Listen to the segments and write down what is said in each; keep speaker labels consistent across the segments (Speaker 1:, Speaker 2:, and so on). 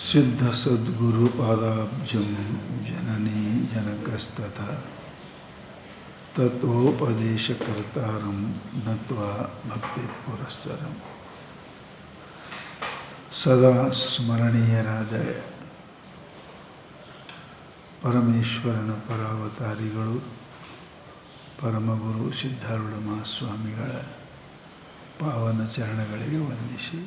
Speaker 1: ಸಿದ್ಧ ಸದ್ಗುರು ಪಾದಾಬ್ಜಂ ಜನನೀ ಜನಕಸ್ತಥಾ ತತ್ವೋಪದೇಶಕರ್ತಾರಂ ನತ್ವಾ ಭಕ್ತಿ ಪುರಸ್ಸರಂ. ಸದಾ ಸ್ಮರಣೀಯರಾದ ಪರಮೇಶ್ವರನ ಪರಾವತಾರಿಗಳು ಪರಮಗುರು ಸಿದ್ಧಾರೂಢ ಮಹಾಸ್ವಾಮಿಗಳ ಪಾವನ ಚರಣಗಳಿಗೆ ವಂದಿಸಿ,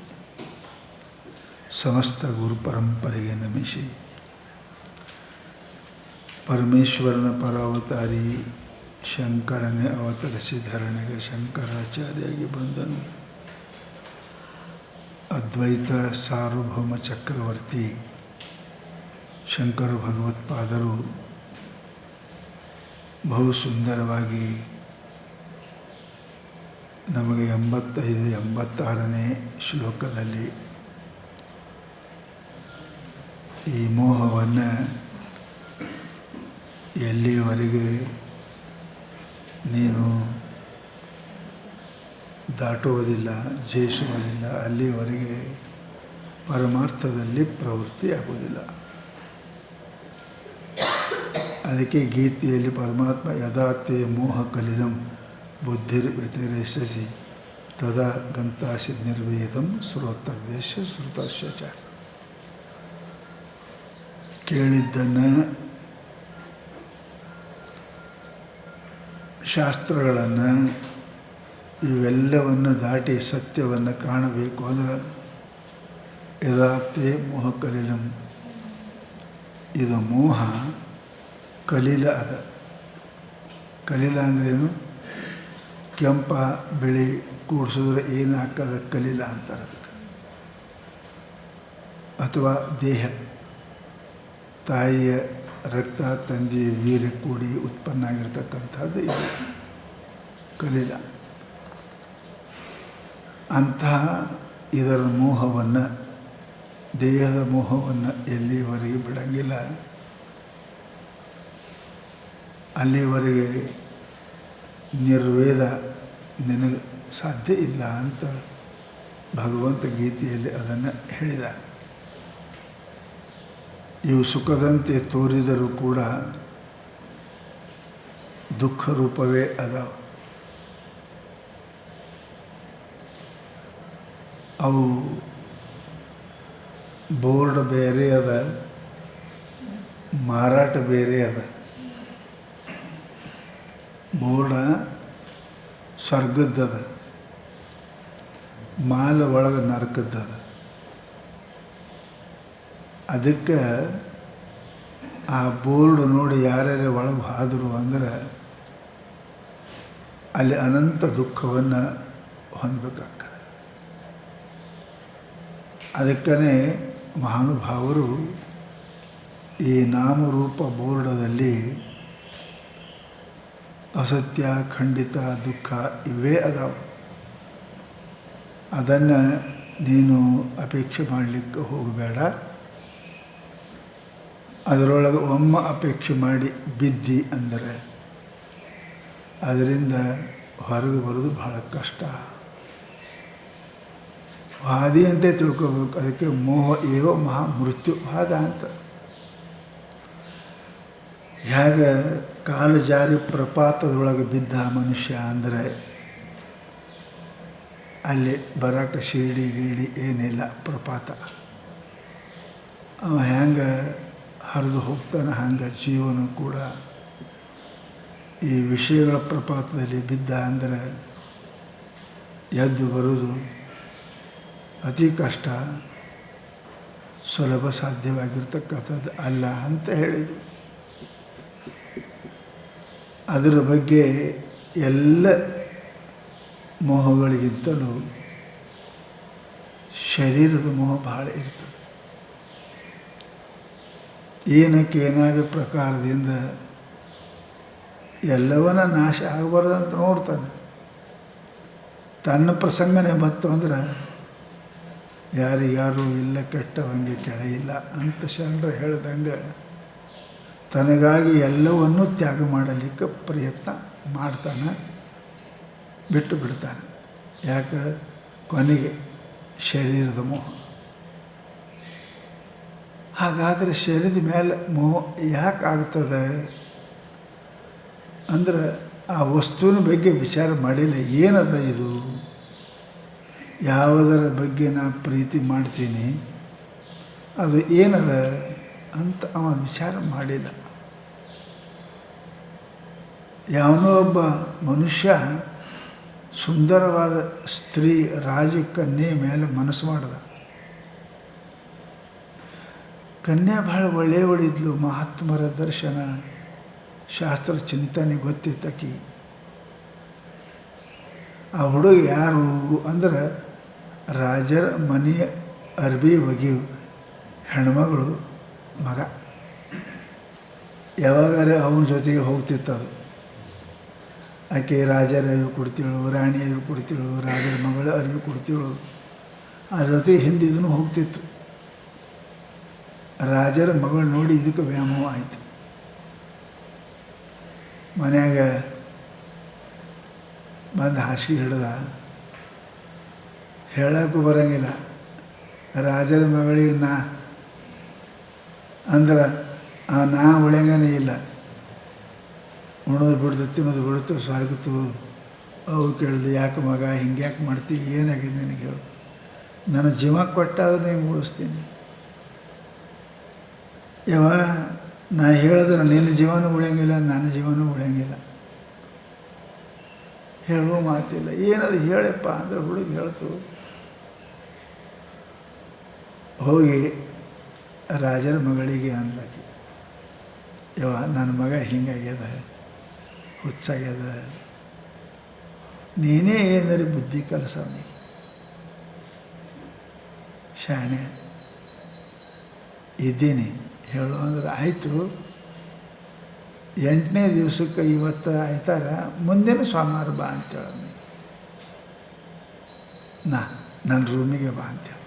Speaker 1: ಸಮಸ್ತ ಗುರು ಪರಂಪರೆಗೆ ನಮಿಸಿ, ಪರಮೇಶ್ವರನ ಪರಾವತಾರಿ ಶಂಕರನೇ ಅವತರಿಸಿ ಧರಣಿಗೆ ಶಂಕರಾಚಾರ್ಯಾಗಿ ಬಂದನು. ಅದ್ವೈತ ಸಾರ್ವಭೌಮ ಚಕ್ರವರ್ತಿ ಶಂಕರ ಭಗವತ್ಪಾದರು ಬಹು ಸುಂದರವಾಗಿ ನಮಗೆ 85-86ನೇ ಶ್ಲೋಕದಲ್ಲಿ ಈ ಮೋಹವನ್ನು ಎಲ್ಲಿಯವರೆಗೆ ನೀನು ದಾಟುವುದಿಲ್ಲ, ಜಯಿಸುವುದಿಲ್ಲ, ಅಲ್ಲಿವರೆಗೆ ಪರಮಾರ್ಥದಲ್ಲಿ ಪ್ರವೃತ್ತಿಯಾಗುವುದಿಲ್ಲ. ಅದಕ್ಕೆ ಗೀತೆಯಲ್ಲಿ ಪರಮಾತ್ಮ ಯದಾತೆ ಮೋಹ ಕಲಿಲಂ ಬುದ್ಧಿರ್ ವ್ಯತಿರೇಷಸಿ ತದಾ ಗಂತಾಸಿ ನಿರ್ವೇದಂ ಶ್ರೋತವ್ಯಸ್ಯ ಶ್ರುತಸ್ಯ ಚ. ಕೇಳಿದ್ದನ್ನು, ಶಾಸ್ತ್ರಗಳನ್ನು, ಇವೆಲ್ಲವನ್ನು ದಾಟಿ ಸತ್ಯವನ್ನು ಕಾಣಬೇಕು ಅಂದರೆ ಯದಾತೆ ಮೋಹ ಕಲಿಲಂ. ಇದು ಮೋಹ ಕಲೀಲ ಅದ. ಕಲೀಲ ಅಂದ್ರೇನು? ಕೆಂಪ ಬಿಳಿ ಕೂಡಿಸಿದ್ರೆ ಏನು ಹಾಕದ ಕಲೀಲ ಅಂತಾರೆ ಅದಕ್ಕೆ. ಅಥವಾ ದೇಹ, ತಾಯಿಯ ರಕ್ತ ತಂದೆ ವೀರ್ಯ ಕೂಡಿ ಉತ್ಪನ್ನ ಆಗಿರ್ತಕ್ಕಂಥದ್ದು ಇದು ಕಲೀಲ. ಅಂತಹ ಇದರ ಮೋಹವನ್ನು, ದೇಹದ ಮೋಹವನ್ನು ಎಲ್ಲಿವರೆಗೆ ಬಿಡಂಗಿಲ್ಲ, ಅಲ್ಲಿವರೆಗೆ ನಿರ್ವೇದ ನಿನಗೆ ಸಾಧ್ಯ ಇಲ್ಲ ಅಂತ ಭಗವಂತ ಗೀತೆಯಲ್ಲಿ ಅದನ್ನು ಹೇಳಿದ. ಇವು ಸುಖದಂತೆ ತೋರಿದರೂ ಕೂಡ ದುಃಖ ರೂಪವೇ ಅದಾವ. ಅವು ಬೋರ್ಡ್ ಬೇರೆ ಅದ, ಮಾರಾಟ ಬೇರೆ ಅದ. ಬೋರ್ಡ ಸ್ವರ್ಗದ್ದದ, ಮಾಲ ಒಳಗೆ ನರಕದ್ದದ. ಅದಕ್ಕೆ ಆ ಬೋರ್ಡ್ ನೋಡಿ ಯಾರ್ಯಾರು ಒಳಗೆ ಹಾದರು ಅಂದ್ರೆ ಅಲ್ಲಿ ಅನಂತ ದುಃಖವನ್ನು ಹೊಂದಬೇಕಾಗ್ತದೆ. ಅದಕ್ಕೇ ಮಹಾನುಭಾವರು ಈ ನಾಮರೂಪ ಬೋರ್ಡದಲ್ಲಿ ಅಸತ್ಯ, ಖಂಡಿತ, ದುಃಖ ಇವೇ ಅದಾವ. ಅದನ್ನು ನೀನು ಅಪೇಕ್ಷೆ ಮಾಡಲಿಕ್ಕೆ ಹೋಗಬೇಡ. ಅದರೊಳಗೆ ಅಪೇಕ್ಷೆ ಮಾಡಿ ಬಿದ್ದಿ ಅಂದರೆ ಅದರಿಂದ ಹೊರಗೆ ಬರೋದು ಬಹಳ ಕಷ್ಟ. ವಾದಿ ಅಂತ ತಿಳ್ಕೋಬೇಕು. ಅದಕ್ಕೆ ಮೋಹ ಏವ ಮಹಾ ಮೃತ್ಯುವಾದ ಅಂತ. ಹೇಗೆ ಕಾಲು ಜಾರಿ ಪ್ರಪಾತದೊಳಗೆ ಬಿದ್ದ ಮನುಷ್ಯ ಅಂದರೆ ಅಲ್ಲಿ ಬರೋಕ್ಕೆ ಶಿಡಿ ಗೀಡಿ ಏನಿಲ್ಲ, ಪ್ರಪಾತ. ಅವ ಹೆಂಗೆ ಹರಿದು ಹೋಗ್ತಾನೆ, ಹಂಗೆ ಜೀವನ ಕೂಡ ಈ ವಿಷಯಗಳ ಪ್ರಪಾತದಲ್ಲಿ ಬಿದ್ದ ಅಂದರೆ ಎದ್ದು ಬರೋದು ಅತಿ ಕಷ್ಟ, ಸುಲಭ ಸಾಧ್ಯವಾಗಿರ್ತಕ್ಕಂಥದ್ದು ಅಲ್ಲ ಅಂತ ಹೇಳಿದರು. ಅದರ ಬಗ್ಗೆ ಎಲ್ಲ ಮೋಹಗಳಿಗಿಂತಲೂ ಶರೀರದ ಮೋಹ ಬಹಳ ಇರ್ತದೆ. ಏನಕ್ಕೆ ಏನಾದ ಪ್ರಕಾರದಿಂದ ಎಲ್ಲವನ್ನ ನಾಶ ಆಗಬಾರ್ದಂತ ನೋಡ್ತಾನೆ. ತನ್ನ ಪ್ರಸಂಗನೇ ಬಂತು ಅಂದ್ರೆ ಯಾರಿಗಾರು ಇಲ್ಲ, ಕೆಟ್ಟವಂಗೆ ಕೆಳೆಯಿಲ್ಲ ಅಂತ ಶರಣರು ಹೇಳ್ದಂಗೆ ತನಗಾಗಿ ಎಲ್ಲವನ್ನೂ ತ್ಯಾಗ ಮಾಡಲಿಕ್ಕೆ ಪ್ರಯತ್ನ ಮಾಡ್ತಾನೆ, ಬಿಟ್ಟು ಬಿಡ್ತಾನೆ. ಯಾಕೆ? ಕೊನೆಗೆ ಶರೀರದ ಮೋಹ. ಹಾಗಾದರೆ ಶರೀರದ ಮೇಲೆ ಮೋಹ ಯಾಕೆ ಆಗ್ತದೆ ಅಂದ್ರೆ ಆ ವಸ್ತುವಿನ ಬಗ್ಗೆ ವಿಚಾರ ಮಾಡಿಲ್ಲ. ಏನದ ಇದು, ಯಾವುದರ ಬಗ್ಗೆ ನಾ ಪ್ರೀತಿ ಮಾಡ್ತೀನಿ, ಅದು ಏನದ ಅಂತ ಅವ ವಿಚಾರ ಮಾಡಿಲ್ಲ. ಯಾವನೋ ಒಬ್ಬ ಮನುಷ್ಯ ಸುಂದರವಾದ ಸ್ತ್ರೀ ರಾಜಕನ್ಯೆ ಮೇಲೆ ಮನಸ್ಸು ಮಾಡ್ದ. ಕನ್ಯಾ ಭಾಳ ಒಳ್ಳೆಯವಳಿದ್ಲು, ಮಹಾತ್ಮರ ದರ್ಶನ, ಶಾಸ್ತ್ರ ಚಿಂತನೆ ಗೊತ್ತಿತ್ತಕಿ. ಆ ಹುಡುಗ ಯಾರು ಅಂದ್ರೆ ರಾಜರ ಮನೆಯ ಅರ್ಬಿ ಒಗೆಯು ಹೆಣ್ಮಗಳು ಮಗ. ಯಾವಾಗಾರ ಅವನ ಜೊತೆಗೆ ಹೋಗ್ತಿತ್ತದು. ಆಕೆ ರಾಜರ ಅರಿವಿ ಕೊಡ್ತೀಳು, ರಾಣಿ ಅರಿವಿ ಕೊಡ್ತೀಳು, ರಾಜರ ಮಗಳು ಅರಿವಿ ಕೊಡ್ತೀಳು. ಆ ಜೊತೆಗೆ ಹಿಂದಿದೂ ಹೋಗ್ತಿತ್ತು. ರಾಜರ ಮಗಳು ನೋಡಿ ಇದಕ್ಕೆ ವ್ಯಾಮೋಹ ಆಯಿತು. ಮನ್ಯಾಗ ಬಂದು ಹಾಸಿಗೆ ಹಿಡ್ದ. ಹೇಳೋಕ್ಕೂ ಬರೋಂಗಿಲ್ಲ. ರಾಜರ ಮಗಳಿಗೆ ನಾ ಅಂದ್ರೆ ನಾ ಉಳಿಯಂಗನೇ ಇಲ್ಲ. ಉಣೋದು ಬಿಡ್ತು, ತಿನ್ನೋದು ಬಿಡ್ತು, ಸ್ವರ್ಗತ್ತು. ಅವು ಕೇಳಿದು, ಯಾಕೆ ಮಗ ಹಿಂಗೆ ಯಾಕೆ ಮಾಡ್ತೀವಿ, ಏನಾಗಿದೆ ನನಗೆ ಹೇಳು, ನನ್ನ ಜೀವ ಕೊಟ್ಟಾದ್ರೆ ನೀವು ಉಳಿಸ್ತೀನಿ. ನಾ ಹೇಳಿದ್ರೆ ನಿನ್ನ ಜೀವನೂ ಉಳಿಯಂಗಿಲ್ಲ, ನನ್ನ ಜೀವನೂ ಉಳಿಯಂಗಿಲ್ಲ. ಹೇಳುವ ಮಾತಿಲ್ಲ. ಏನದು ಹೇಳಪ್ಪ ಅಂದ್ರೆ ಹುಡುಗಿ ಹೇಳ್ತು. ಹೋಗಿ ರಾಜರ ಮಗಳಿಗೆ ಅಂದಾಕಿ, ನನ್ನ ಮಗ ಹಿಂಗಾಗ್ಯದ, ಹುಚ್ಚಾಗ್ಯದ, ನೀನೇ ಏನಾರು ಬುದ್ಧಿ ಕಲಿಸವನಿ, ಶಾಣೆ ಇದ್ದೀನಿ ಹೇಳು ಅಂದ್ರೆ ಆಯಿತು. 8ನೇ ದಿವಸಕ್ಕೆ ಇವತ್ತು ಆಯ್ತಾರ, ಮುಂದಿನ ಸೋಮವಾರ ಬಾ ಅಂತೇಳಿ ನನ್ನ ರೂಮಿಗೆ ಬಾ ಅಂತೇಳಿ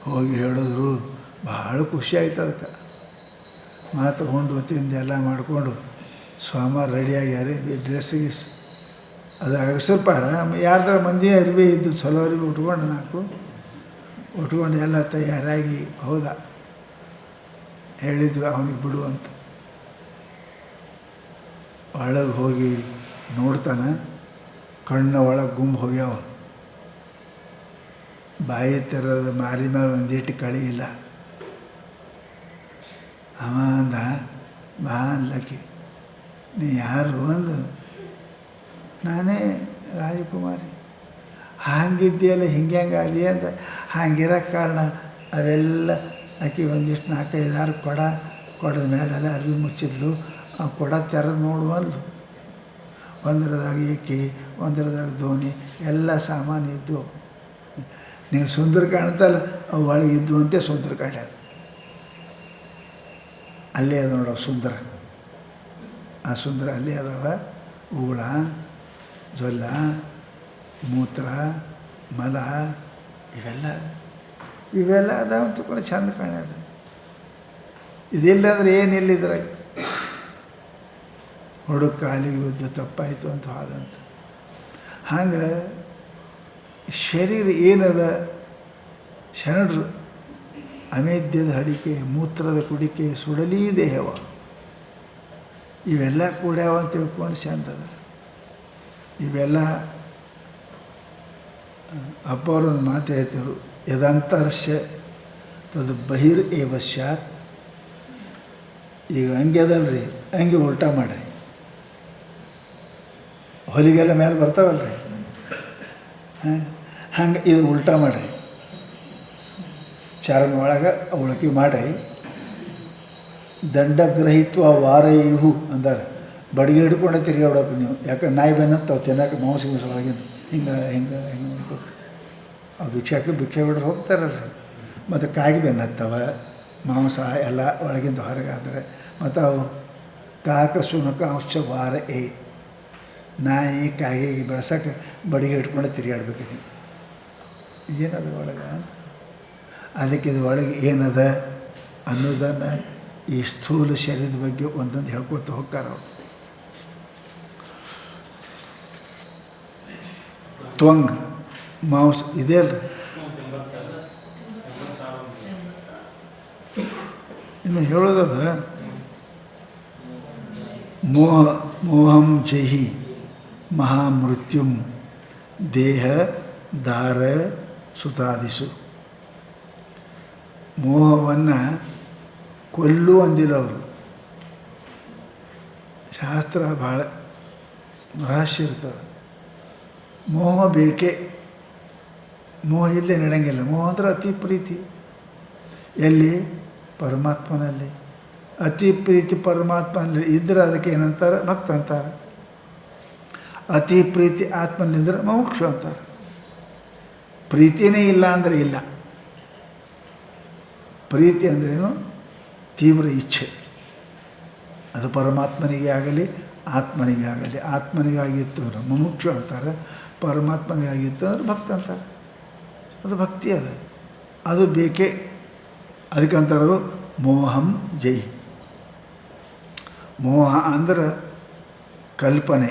Speaker 1: ಹೋಗಿ ಹೇಳಿದ್ರು. ಭಾಳ ಖುಷಿ ಆಯ್ತು ಅದಕ್ಕೆ. ಮಾತು ಉಂಡು ತಿಂದು ಎಲ್ಲ ಮಾಡಿಕೊಂಡು ಸೋಮವಾರ ರೆಡಿಯಾಗ್ಯಾರ. ಡ್ರೆಸ್ಸಿಗೆ ಅದಾಗ ಸ್ವಲ್ಪ ಯಾರ್ದಾರ ಮಂದಿ ಅರಿವಿ ಇದ್ದು ಚಲೋ ಅರಿವಿ ಉಟ್ಕೊಂಡು 4 ಉಟ್ಕೊಂಡು ಎಲ್ಲ ತಯಾರಾಗಿ ಹೋದ. ಹೇಳಿದ್ರು ಅವನಿಗೆ ಬಿಡು ಅಂತ. ಒಳಗೆ ಹೋಗಿ ನೋಡ್ತಾನೆ, ಕಣ್ಣ ಒಳಗೆ ಗುಂಬು ಹೋಗ್ಯಾವ. ಬಾಯಿ ತೆರದ ಮಾರಿ ಮೇಲೆ ಒಂದಿಟ್ಟು ಕಳಿ ಇಲ್ಲ. ಅವ ಅಂದ, ಬಾ ಅನ್ಲಕ್ಕಿ, ನೀ ಯಾರು ಅಂದು. ನಾನೇ ರಾಜಕುಮಾರಿ. ಹಾಗಿದ್ದೀಯಲ್ಲ, ಹಿಂಗೆ ಆದಿ ಅಂತ. ಹಾಗಿರೋಕ್ಕೆ ಕಾರಣ ಅವೆಲ್ಲ ಆಕೆ ಒಂದಿಷ್ಟು 4-5 ಕೊಡದ ಮೇಲೆಲ್ಲ ಅರಿವಿ ಮುಚ್ಚಿದ್ಲು. ಆ ಕೊಡ ತೆರೆದು ನೋಡುವಲ್ಲು. ಒಂದರದಾಗ ಏಕಿ, ಒಂದರದಾಗ ದೋಣಿ, ಎಲ್ಲ ಸಾಮಾನು ಇದ್ದು. ನೀವು ಸುಂದರ ಕಾಣ್ತಲ್ಲ, ಅವು ಒಳಗೆ ಇದ್ದು ಅಂತೆ ಸುಂದರ ಕಾಣ್ಯದು. ಅಲ್ಲೇ ಅದು ನೋಡೋ ಸುಂದರ. ಆ ಸುಂದರ ಅಲ್ಲೇ ಅದಾವ. ಊಳ, ಜೊಲ್ಲ, ಮೂತ್ರ, ಮಲ ಇವೆಲ್ಲ ಅದಾವಂತ ಕೂಡ ಚಂದ ಕಾಣ್ಯದ. ಇದಿಲ್ಲ ಅಂದ್ರೆ ಏನಿಲ್ಲ ಇದ್ರಾಗ. ಹುಡುಗ ಕಾಲಿಗೆ ಬಿದ್ದು ತಪ್ಪಾಯಿತು ಅಂತ ಆದಂತ. ಹಂಗೆ ಶರೀರ ಏನದ, ಶರಣರು ಅಮೇಧ್ಯದ ಹಡಿಕೆ, ಮೂತ್ರದ ಕುಡಿಕೆ, ಸುಡಲೀ ದೇಹವ, ಇವೆಲ್ಲ ಕೂಡ್ಯಾವ ಅಂತ ತಿಳ್ಕೊಂಡು ಚಂದದ. ಇವೆಲ್ಲ ಅಪ್ಪವರೊಂದು ಮಾತು ಹೇಳ್ತಿದ್ರು, ಯದಂತರ್ಶ್ಯ ತದು ಬಹಿರ್ ಏವ ಸ್ಯಾತ್. ಈಗ ಹಂಗೆ ಅದಲ್ರಿ, ಹಂಗೆ ಉಲ್ಟಾ ಮಾಡಿರಿ. ಹೊಲಿಗೆಲ್ಲ ಮೇಲೆ ಬರ್ತಾವಲ್ರಿ, ಹಂಗೆ ಇದು ಉಲ್ಟಾ ಮಾಡಿರಿ. ಚರ್ಮ ಒಳಗೆ ಉಳ್ಕಿ ಮಾಡಿರಿ. ದಂಡಗ್ರಹಿತ್ವ ವಾರೈಹು ಅಂದಾರೆ. ಬಡಿಗೆ ಹಿಡ್ಕೊಂಡೆ ತಿರುಗಾಡೋಕೆ ನೀವು. ಯಾಕೆ ನಾಯಿ ಬೆನ್ನತ್ತಾವ ತಿನ್ನೋಕೆ ಮಾಂಸ ಒಳಗಿಂದ ಹಿಂಗೆ ಹಿಂಗೆ ಹಿಂಗೆ ಮಾಡ್ಕೊತ. ಆ ಭಿಕ್ಷೆ ಬಿಡ್ರೆ ಹೋಗ್ತಾರಲ್ರಿ. ಮತ್ತು ಕಾಗಿ ಬೆನ್ನತ್ತವ, ಮಾಂಸ ಎಲ್ಲ ಒಳಗಿಂದ ಹೊರಗಾದರೆ. ಮತ್ತು ಅವು ಕಾಕ ಸುನಕ ಅಂಶ ವಾರ ನಾಯಿ ಕಾಯಿಗೆ ಬೆಳ್ಸೋಕೆ ಬಡಿಗೆ ಹಿಡ್ಕೊಂಡು ತಿರುಗಾಡ್ಬೇಕಿದೆ. ಏನದ ಒಳಗೆ ಅಂತ. ಅದಕ್ಕೆ ಇದು ಒಳಗೆ ಏನದ ಅನ್ನೋದನ್ನು ಈ ಸ್ಥೂಲ ಶರೀರದ ಬಗ್ಗೆ ಒಂದೊಂದು ಹೇಳ್ಕೊತ ಹೋಗ್ತಾರ ಅವರು. ತ್ವಂಗ್ ಮಾಂಸ ಇದೆ ಅಲ್ರಿ, ಇನ್ನು ಹೇಳೋದದ ಮೋಹಂ ಜಹಿ ಮಹಾಮೃತ್ಯುಂ ದೇಹ ದಾರ ಸುತಾದಿಸು. ಮೋಹವನ್ನು ಕೊಲ್ಲು ಅಂದಿಲ್ಲ ಅವರು. ಶಾಸ್ತ್ರ ಭಾಳ ರಹಸ್ಯ ಇರ್ತದೆ. ಮೋಹ ಬೇಕೇ, ಮೋಹ ಇಲ್ಲೇ ನಡೆಯಂಗಿಲ್ಲ. ಮೋಹ ಅಂದರೆ ಅತಿ ಪ್ರೀತಿ. ಎಲ್ಲಿ? ಪರಮಾತ್ಮನಲ್ಲಿ. ಅತಿ ಪ್ರೀತಿ ಪರಮಾತ್ಮನಲ್ಲಿ ಇದ್ದರೆ ಅದಕ್ಕೆ ಏನಂತಾರೆ? ಭಕ್ತ ಅಂತಾರೆ. ಅತಿ ಪ್ರೀತಿ ಆತ್ಮನಿಂದ್ರೆ ಮೋಕ್ಷ ಅಂತಾರೆ. ಪ್ರೀತಿನೇ ಇಲ್ಲ ಅಂದರೆ ಇಲ್ಲ. ಪ್ರೀತಿ ಅಂದ್ರೇನು? ತೀವ್ರ ಇಚ್ಛೆ. ಅದು ಪರಮಾತ್ಮನಿಗೆ ಆಗಲಿ ಆತ್ಮನಿಗೆ ಆಗಲಿ. ಆತ್ಮನಿಗಾಗಿತ್ತು ಅಂದರೆ ಮುಮುಕ್ಷು ಅಂತಾರೆ, ಪರಮಾತ್ಮನಿಗಾಗಿತ್ತು ಅಂದ್ರೆ ಭಕ್ತ ಅಂತಾರೆ. ಅದು ಭಕ್ತಿ. ಅದು ಬೇಕೇ. ಅದಕ್ಕಂತಾರು ಮೋಹಂ ಜೈ. ಮೋಹ ಅಂದ್ರೆ ಕಲ್ಪನೆ,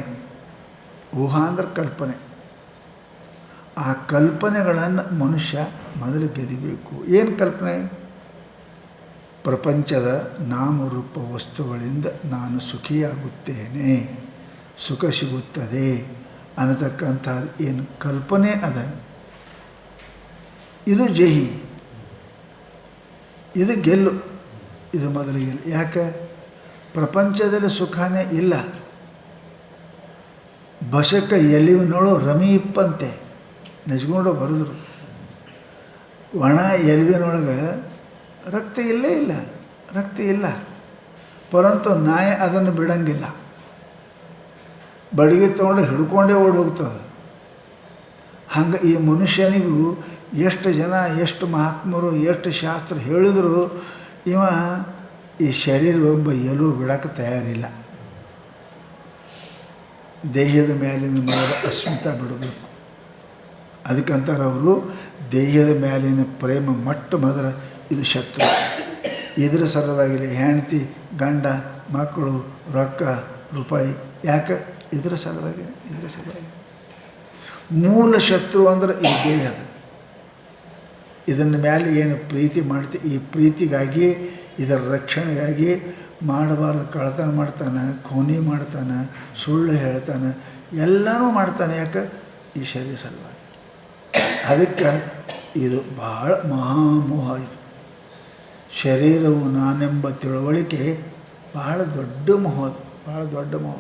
Speaker 1: ಊಹ ಅಂದ್ರೆ ಕಲ್ಪನೆ. ಆ ಕಲ್ಪನೆಗಳನ್ನು ಮನುಷ್ಯ ಮೊದಲು ಗೆದಿಬೇಕು. ಏನು ಕಲ್ಪನೆ? ಪ್ರಪಂಚದ ನಾಮರೂಪ ವಸ್ತುಗಳಿಂದ ನಾನು ಸುಖಿಯಾಗುತ್ತೇನೆ, ಸುಖ ಸಿಗುತ್ತದೆ ಅನ್ನತಕ್ಕಂಥ ಏನು ಕಲ್ಪನೆ ಅದ, ಇದು ಜಹಿ, ಇದು ಗೆಲ್ಲು. ಇದು ಮೊದಲು ಗೆಲ್ಲು. ಯಾಕೆ? ಪ್ರಪಂಚದಲ್ಲಿ ಸುಖನೇ ಇಲ್ಲ. ಬಸಕ ಎಲಿವಿನೋಳು ರಮೀಪಂತೆ ನೆಜ್ಕೊಂಡು ಬರೆದ್ರು. ಒಣ ಎಲುವಿನೊಳಗೆ ರಕ್ತ ಇಲ್ಲೇ ಇಲ್ಲ, ರಕ್ತ ಇಲ್ಲ. ಪರಂತು ನಾಯಿ ಅದನ್ನು ಬಿಡಂಗಿಲ್ಲ. ಬಡಿಗೆ ತೊಗೊಂಡು ಹಿಡ್ಕೊಂಡೇ ಓಡಿ ಹೋಗ್ತದೆ. ಹಂಗೆ ಈ ಮನುಷ್ಯನಿಗೂ ಎಷ್ಟು ಜನ, ಎಷ್ಟು ಮಹಾತ್ಮರು, ಎಷ್ಟು ಶಾಸ್ತ್ರ ಹೇಳಿದ್ರು ಇವ ಈ ಶರೀರ ಒಬ್ಬ ಎಲ್ಲೂ ಬಿಡೋಕ್ಕೆ ತಯಾರಿಲ್ಲ. ದೇಹದ ಮೇಲಿನ ಮೇಲೆ ಅಸ್ಮಿತ ಬಿಡಬೇಕು. ಅದಕ್ಕಂತಾರೆ ಅವರು, ದೇಹದ ಮೇಲಿನ ಪ್ರೇಮ ಮೊಟ್ಟ ಮೊದಲ ಇದು ಶತ್ರು. ಇದರ ಸಲುವಾಗಿ ಹೆಂಡತಿ, ಗಂಡ, ಮಕ್ಕಳು, ರೊಕ್ಕ, ರೂಪಾಯಿ. ಯಾಕೆ? ಇದರ ಸಲುವಾಗಿ. ಮೂಲ ಶತ್ರು ಅಂದ್ರೆ ಈ ದೇಹದ. ಇದನ್ನ ಮೇಲೆ ಏನು ಪ್ರೀತಿ ಮಾಡ್ತೀವಿ, ಈ ಪ್ರೀತಿಗಾಗಿ, ಇದರ ರಕ್ಷಣೆಗಾಗಿ ಮಾಡಬಾರ್ದು ಕಳ್ಳತನ ಮಾಡ್ತಾನೆ, ಖೂನಿ ಮಾಡ್ತಾನೆ, ಸುಳ್ಳು ಹೇಳ್ತಾನೆ, ಎಲ್ಲನೂ ಮಾಡ್ತಾನೆ. ಯಾಕೆ? ಈ ಶರೀರ ಸಲುವಾಗಿ. ಅದಕ್ಕೆ ಇದು ಭಾಳ ಮಹಾಮೋಹ. ಇದು ಶರೀರವು ನಾನೆಂಬ ತಿಳುವಳಿಕೆ ಭಾಳ ದೊಡ್ಡ ಮೋಹ, ಭಾಳ ದೊಡ್ಡ ಮೋಹ.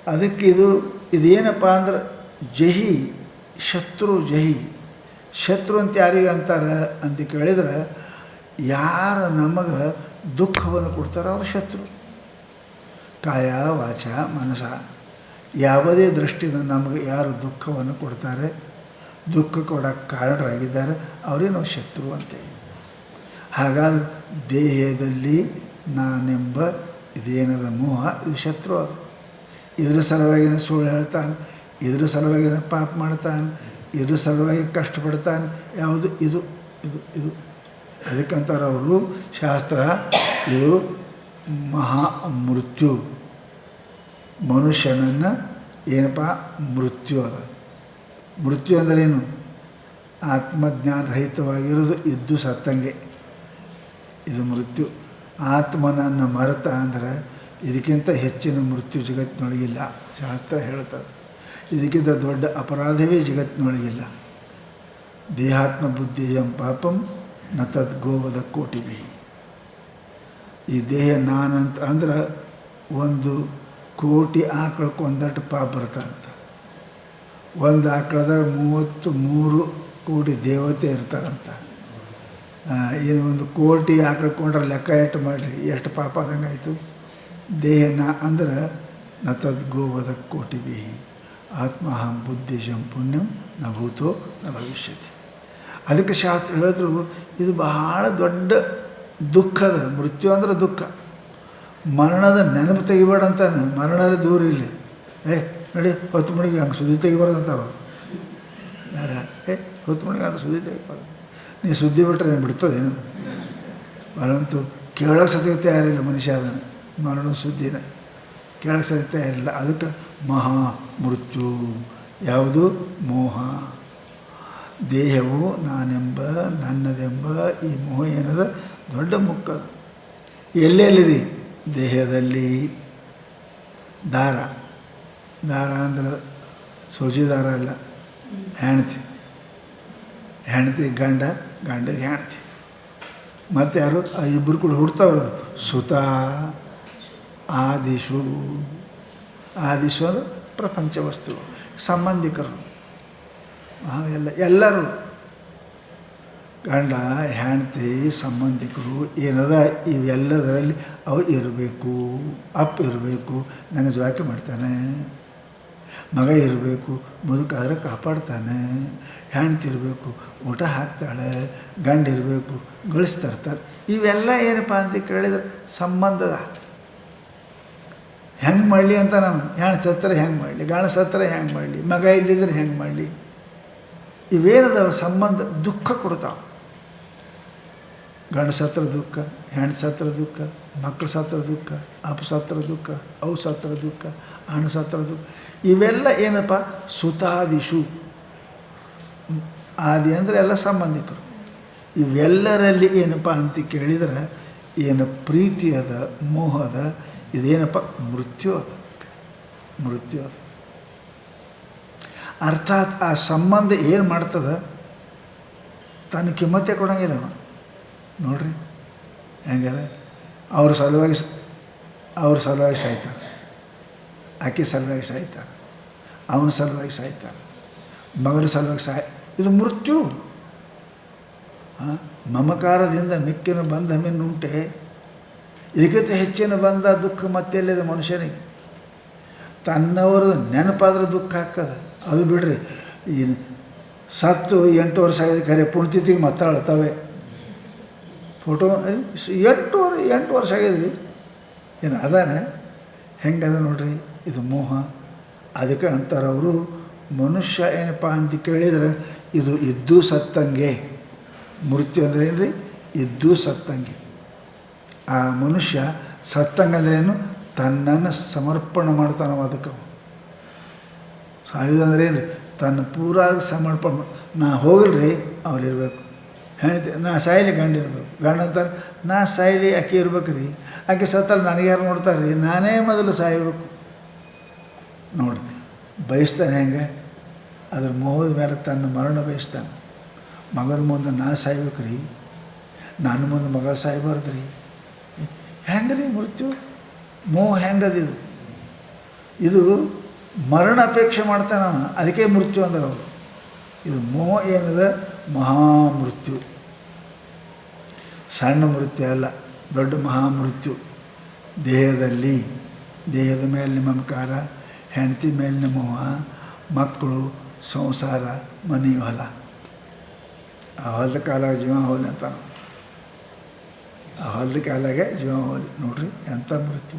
Speaker 1: ಅದಕ್ಕೆ ಇದೇನಪ್ಪ ಅಂದ್ರೆ ಜಹಿ, ಶತ್ರು ಜಹಿ. ಶತ್ರು ಅಂತ ಯಾರಿಗೆ ಅಂತಾರೆ ಅಂತ ಕೇಳಿದ್ರೆ, ಯಾರು ನಮಗೆ ದುಃಖವನ್ನು ಕೊಡ್ತಾರೋ ಅವ್ರು ಶತ್ರು. ಕಾಯ ವಾಚ ಮನಸ ಯಾವುದೇ ದೃಷ್ಟಿಯಿಂದ ನಮಗೆ ಯಾರು ದುಃಖವನ್ನು ಕೊಡ್ತಾರೆ, ದುಃಖ ಕೊಡೋಕ್ಕೆ ಕಾರಣರಾಗಿದ್ದಾರೆ, ಅವರೇ ನಾವು ಶತ್ರು ಅಂತೇವೆ. ಹಾಗಾದ್ರೆ ದೇಹದಲ್ಲಿ ನಾನೆಂಬ ಇದೇನದ ಮೋಹ, ಇದು ಶತ್ರು. ಅದು ಇದ್ರ ಸಲುವಾಗಿನ ಸುಳ್ಳು ಹೇಳ್ತಾನೆ, ಇದ್ರ ಸಲುವಾಗಿನ ಪಾಪ ಮಾಡ್ತಾನೆ, ಇದ್ರ ಸಲುವಾಗಿ ಕಷ್ಟಪಡ್ತಾನೆ. ಯಾವುದು? ಇದು ಇದು ಇದು ಅದಕ್ಕಂತಾರೆ ಅವರು ಶಾಸ್ತ್ರ, ಇದು ಮಹಾ ಮೃತ್ಯು. ಮನುಷ್ಯನನ್ನು ಏನಪ್ಪ? ಮೃತ್ಯು ಅದ. ಮೃತ್ಯು ಅಂದ್ರೇನು? ಆತ್ಮಜ್ಞಾನ ರಹಿತವಾಗಿರೋದು, ಇದ್ದು ಸತ್ತಂಗೆ. ಇದು ಮೃತ್ಯು. ಆತ್ಮನನ್ನು ಮರೆತ ಅಂದರೆ ಇದಕ್ಕಿಂತ ಹೆಚ್ಚಿನ ಮೃತ್ಯು ಜಗತ್ತಿನೊಳಗಿಲ್ಲ. ಶಾಸ್ತ್ರ ಹೇಳ್ತದೆ. ಇದಕ್ಕಿಂತ ದೊಡ್ಡ ಅಪರಾಧವೇ ಜಗತ್ತಿನೊಳಗಿಲ್ಲ. ದೇಹಾತ್ಮ ಬುದ್ಧಿಯಂ ಪಾಪಂ ನ ತದ್ಗೋವದ ಕೋಟಿಭಿ. ಈ ದೇಹ ನಾನಂತ ಅಂದ್ರೆ 1 ಕೋಟಿ ಆಕಳಕ್ಕೆ ಒಂದಟ್ಟು ಪಾಪ ಬರ್ತಂತ. ಒಂದು ಆಕಳದಾಗ 33 ಕೋಟಿ ದೇವತೆ ಇರ್ತಾರಂತ. ಇದು 1 ಕೋಟಿ ಆಕಳ್ಕೊಂಡ್ರೆ ಲೆಕ್ಕ ಇಟ್ಟು ಮಾಡಿರಿ ಎಷ್ಟು ಪಾಪ ಆದಂಗೆ ಆಯಿತು. ದೇಹನ ಅಂದ್ರೆ ನ ತದ್ಗೋವದ ಕೋಟಿಭಿ ಆತ್ಮಹಂ ಬುದ್ಧಿಶಂ ಪುಣ್ಯಂ ನ ಭೂತೋ ನ ಭವಿಷ್ಯತಿ. ಅದಕ್ಕೆ ಶಾಸ್ತ್ರ ಹೇಳಿದ್ರು ಇದು ಬಹಳ ದೊಡ್ಡ ದುಃಖದ. ಮೃತ್ಯು ಅಂದ್ರೆ ದುಃಖ. ಮರಣದ ನೆನಪು ತೆಗಿಬೇಡ ಅಂತಾನೆ. ಮರಣದ ದೂರ ಇಲ್ಲಿ. ನೋಡಿ 10 ಮಣಿಗೆ ಹಂಗೆ ಸುದ್ದಿ ತೆಗಿಬಾರ್ದು ಅಂತಾರೆ ಯಾರ. 10 ಮಣಿಗೆ ಹಂಗೆ ಸುದ್ದಿ ತೆಗಿಬಾರ್ದು. ನೀ ಸುದ್ದಿ ಬಿಟ್ಟರೆ ಏನು ಬಿಡ್ತದೇನು? ಬರಂತೂ ಕೇಳೋಕ್ಕೆ ಸತ್ಯ ತಯಾರಿಲ್ಲ ಮನುಷ್ಯ. ಅದನ್ನು ಮರಣ ಸುದ್ದಿನ ಕೇಳೋಕ್ಕೆ ಸತ್ಯ ತಯಾರಿಲ್ಲ. ಅದಕ್ಕೆ ಮಹಾ ಮೃತ್ಯು. ಯಾವುದು? ಮೋಹ. ದೇಹವು ನಾನೆಂಬ ನನ್ನದೆಂಬ ಈ ಮೋಹ ಏನದ ದೊಡ್ಡ ಮುಕ್ಕದ. ಎಲ್ಲೆಲ್ಲಿರಿ? ದೇಹದಲ್ಲಿ. ದಾರ, ದಾರ ಅಂದ್ರೆ ಸೂಜಿ ದಾರ ಅಲ್ಲ, ಹೆಣ್ತಿ. ಹೆಣ್ತಿ ಗಂಡ, ಗಂಡಗೆ ಹೆಣ್ತಿ. ಮತ್ತು ಯಾರು? ಆ ಇಬ್ಬರು ಕೂಡ ಹುಡ್ತಾವ್ರದು. ಸುತ ಆದಿಶು. ಆದಿಶು ಅಂದ್ರೆ ಪ್ರಪಂಚ ವಸ್ತು, ಸಂಬಂಧಿಕರು ಎಲ್ಲರೂ. ಗಂಡ, ಹೆಂಡತಿ, ಸಂಬಂಧಿಕರು ಏನದ ಇವೆಲ್ಲದರಲ್ಲಿ ಅವು ಇರಬೇಕು. ಅಪ್ಪ ಇರಬೇಕು, ನನಗೆ ಜವಾಬ್ದಾರಿ ಮಾಡ್ತಾನೆ. ಮಗ ಇರಬೇಕು, ಮುದುಕಾದ್ರೆ ಕಾಪಾಡ್ತಾನೆ. ಹೆಂಡತಿ ಇರಬೇಕು, ಊಟ ಹಾಕ್ತಾಳೆ. ಗಂಡ ಇರಬೇಕು, ಗಳಿಸ್ತಿರ್ತಾರೆ. ಇವೆಲ್ಲ ಏನಪ್ಪ ಅಂತ ಕೇಳಿದ್ರೆ ಸಂಬಂಧದ. ಹೆಂಗೆ ಮಾಡಲಿ ಅಂತ ನಾವು ಹೆಣ್ಣು ಸತ್ತರೆ ಹೆಂಗೆ ಮಾಡಲಿ, ಗಂಡ ಸತ್ತರೆ ಹೆಂಗೆ ಮಾಡಲಿ, ಮಗ ಇಲ್ಲಿದ್ರೆ ಹೆಂಗೆ ಮಾಡಲಿ. ಇವೇನದವ ಸಂಬಂಧ ದುಃಖ ಕೊಡ್ತಾವೆ. ಗಂಡ ಸತ್ರ ದುಃಖ, ಹೆಣ್ಣು ಸತ್ರ ದುಃಖ, ಮಕ್ಕಳು ಸತ್ರ ದುಃಖ, ಅಪ್ಪ ಸತ್ರ ದುಃಖ, ಅವು ಸತ್ರ ದುಃಖ, ಅಣ್ಣ ಸತ್ರ ದುಃಖ. ಇವೆಲ್ಲ ಏನಪ್ಪ? ಸುತಾದಿಶು. ಆದಿ ಅಂದರೆ ಎಲ್ಲ ಸಂಬಂಧಿಕರು. ಇವೆಲ್ಲರಲ್ಲಿ ಏನಪ್ಪ ಅಂತ ಕೇಳಿದ್ರೆ ಏನು ಪ್ರೀತಿ ಅದ, ಮೋಹ ಅದ, ಇದೇನಪ್ಪ? ಮೃತ್ಯು ಅದ. ಮೃತ್ಯು ಅದ. ಅರ್ಥಾತ್ ಆ ಸಂಬಂಧ ಏನು ಮಾಡ್ತದೆ? ತನ್ನ ಕಿಮ್ಮತ್ತೆ ಕೊಡೋಂಗಿಲ್ಲ. ನೋಡ್ರಿ ಹೆಂಗದ. ಅವ್ರ ಸಲುವಾಗಿ ಸಾಯ್ತಾರೆ, ಆಕೆ ಸಲುವಾಗಿ ಸಾಯ್ತಾರೆ, ಅವನ ಸಲುವಾಗಿ ಸಾಯ್ತಾರೆ, ಮಗನ ಸಲುವಾಗಿ ಇದು ಮೃತ್ಯು. ಮಮಕಾರದಿಂದ ಮಿಕ್ಕಿನ ಬಂಧ ಮಿನ್ನುಂಟೆ, ಇದಕ್ಕಿಂತ ಹೆಚ್ಚಿನ ಬಂಧ ದುಃಖ ಮತ್ತೆಲ್ಲಿದೆ ಮನುಷ್ಯನಿಗೆ? ತನ್ನವರದ ನೆನಪಾದ್ರೆ ದುಃಖ ಆಗ್ತದೆ. ಅದು ಬಿಡ್ರಿ, ಈ ಸತ್ತು 8 ವರ್ಷ ಆಗಿದೆ ಖರೆ ಪುಣ್ಯತಿಥಿಗೆ ಮತ್ತಾಳ್ತವೆ ಫೋಟೋ. 8 ವರ್ಷ ಆಗಿದ್ರಿ, ಏನು ಅದಾನೆ? ಹೆಂಗದ ನೋಡ್ರಿ, ಇದು ಮೋಹ. ಅದಕ್ಕೆ ಅಂತಾರೆ ಅವರು, ಮನುಷ್ಯ ಏನಪ್ಪ ಅಂತ ಕೇಳಿದರೆ ಇದು ಇದ್ದೂ ಸತ್ತಂಗೆ. ಮೃತ್ಯು ಅಂದರೆ ಏನು ರೀ? ಇದ್ದೂ ಸತ್ತಂಗೆ. ಆ ಮನುಷ್ಯ ಸತ್ತಂಗಂದ್ರೇನು? ತನ್ನನ್ನು ಸಮರ್ಪಣೆ ಮಾಡ್ತಾನವ ಅದಕ್ಕೆ. ಸಾಯುವುದಂದ್ರೆ ಏನು? ತನ್ನ ಪೂರ ಸಮರ್ಪಣೆ. ನಾ ಹೋಗಲ್ರಿ ಅವ್ರಿರ್ಬೇಕು. ಹೇಳ್ತಿ ನಾ ಸಾಯ್ಲಿ ಗಂಡ ಇರ್ಬೇಕು. ಗಂಡ ಅಂತಾರೆ ನಾ ಸಾಯ್ಲಿ ಆಕೆ ಇರ್ಬೇಕು ರೀ. ಆಕೆ ಸತ್ತಲ್ಲಿ ನನಗೆ ಯಾರು ನೋಡ್ತಾರೆ ರೀ? ನಾನೇ ಮೊದಲು ಸಾಯಬೇಕು. ನೋಡಿ ಬಯಸ್ತಾನೆ ಹೆಂಗೆ? ಅದ್ರ ಮೋಹದ ಮೇಲೆ ತನ್ನ ಮರಣ ಬಯಸ್ತಾನೆ. ಮಗನ ಮುಂದೆ ನಾ ಸಾಯ್ಬೇಕು ರೀ, ನನ್ನ ಮುಂದೆ ಮಗ ಸಾಯ್ಬಾರ್ದು ರೀ. ಹೆಂಗೆ ರೀ ಮೃತ್ಯು? ಮೋಹ ಹೆಂಗದಿದು? ಇದು ಮರಣ ಅಪೇಕ್ಷೆ ಮಾಡ್ತಾನೆ ಅವ, ಅದಕ್ಕೆ ಮೃತ್ಯು ಅಂದ್ರೆ ಅವರು. ಇದು ಮೋಹ ಏನಿದೆ? ಮಹಾಮೃತ್ಯು. ಸಣ್ಣ ಮೃತ್ಯು ಅಲ್ಲ, ದೊಡ್ಡ ಮಹಾಮೃತ್ಯು. ದೇಹದಲ್ಲಿ, ದೇಹದ ಮೇಲಿನ ಮಮಕಾರ, ಹೆಂಡತಿ ಮೇಲಿನ ಮೋಹ, ಮಕ್ಕಳು, ಸಂಸಾರ, ಮನೆ ಹೊಲ. ಆ ಹೊಲದ ಕಾಲಾಗ ಜೀವ ಹೋಲಿ ಅಂತ. ಆ ಹೊಲದ ಕಾಲಾಗೆ ಜೀವ ಹೋಲಿ. ನೋಡ್ರಿ ಎಂಥ ಮೃತ್ಯು.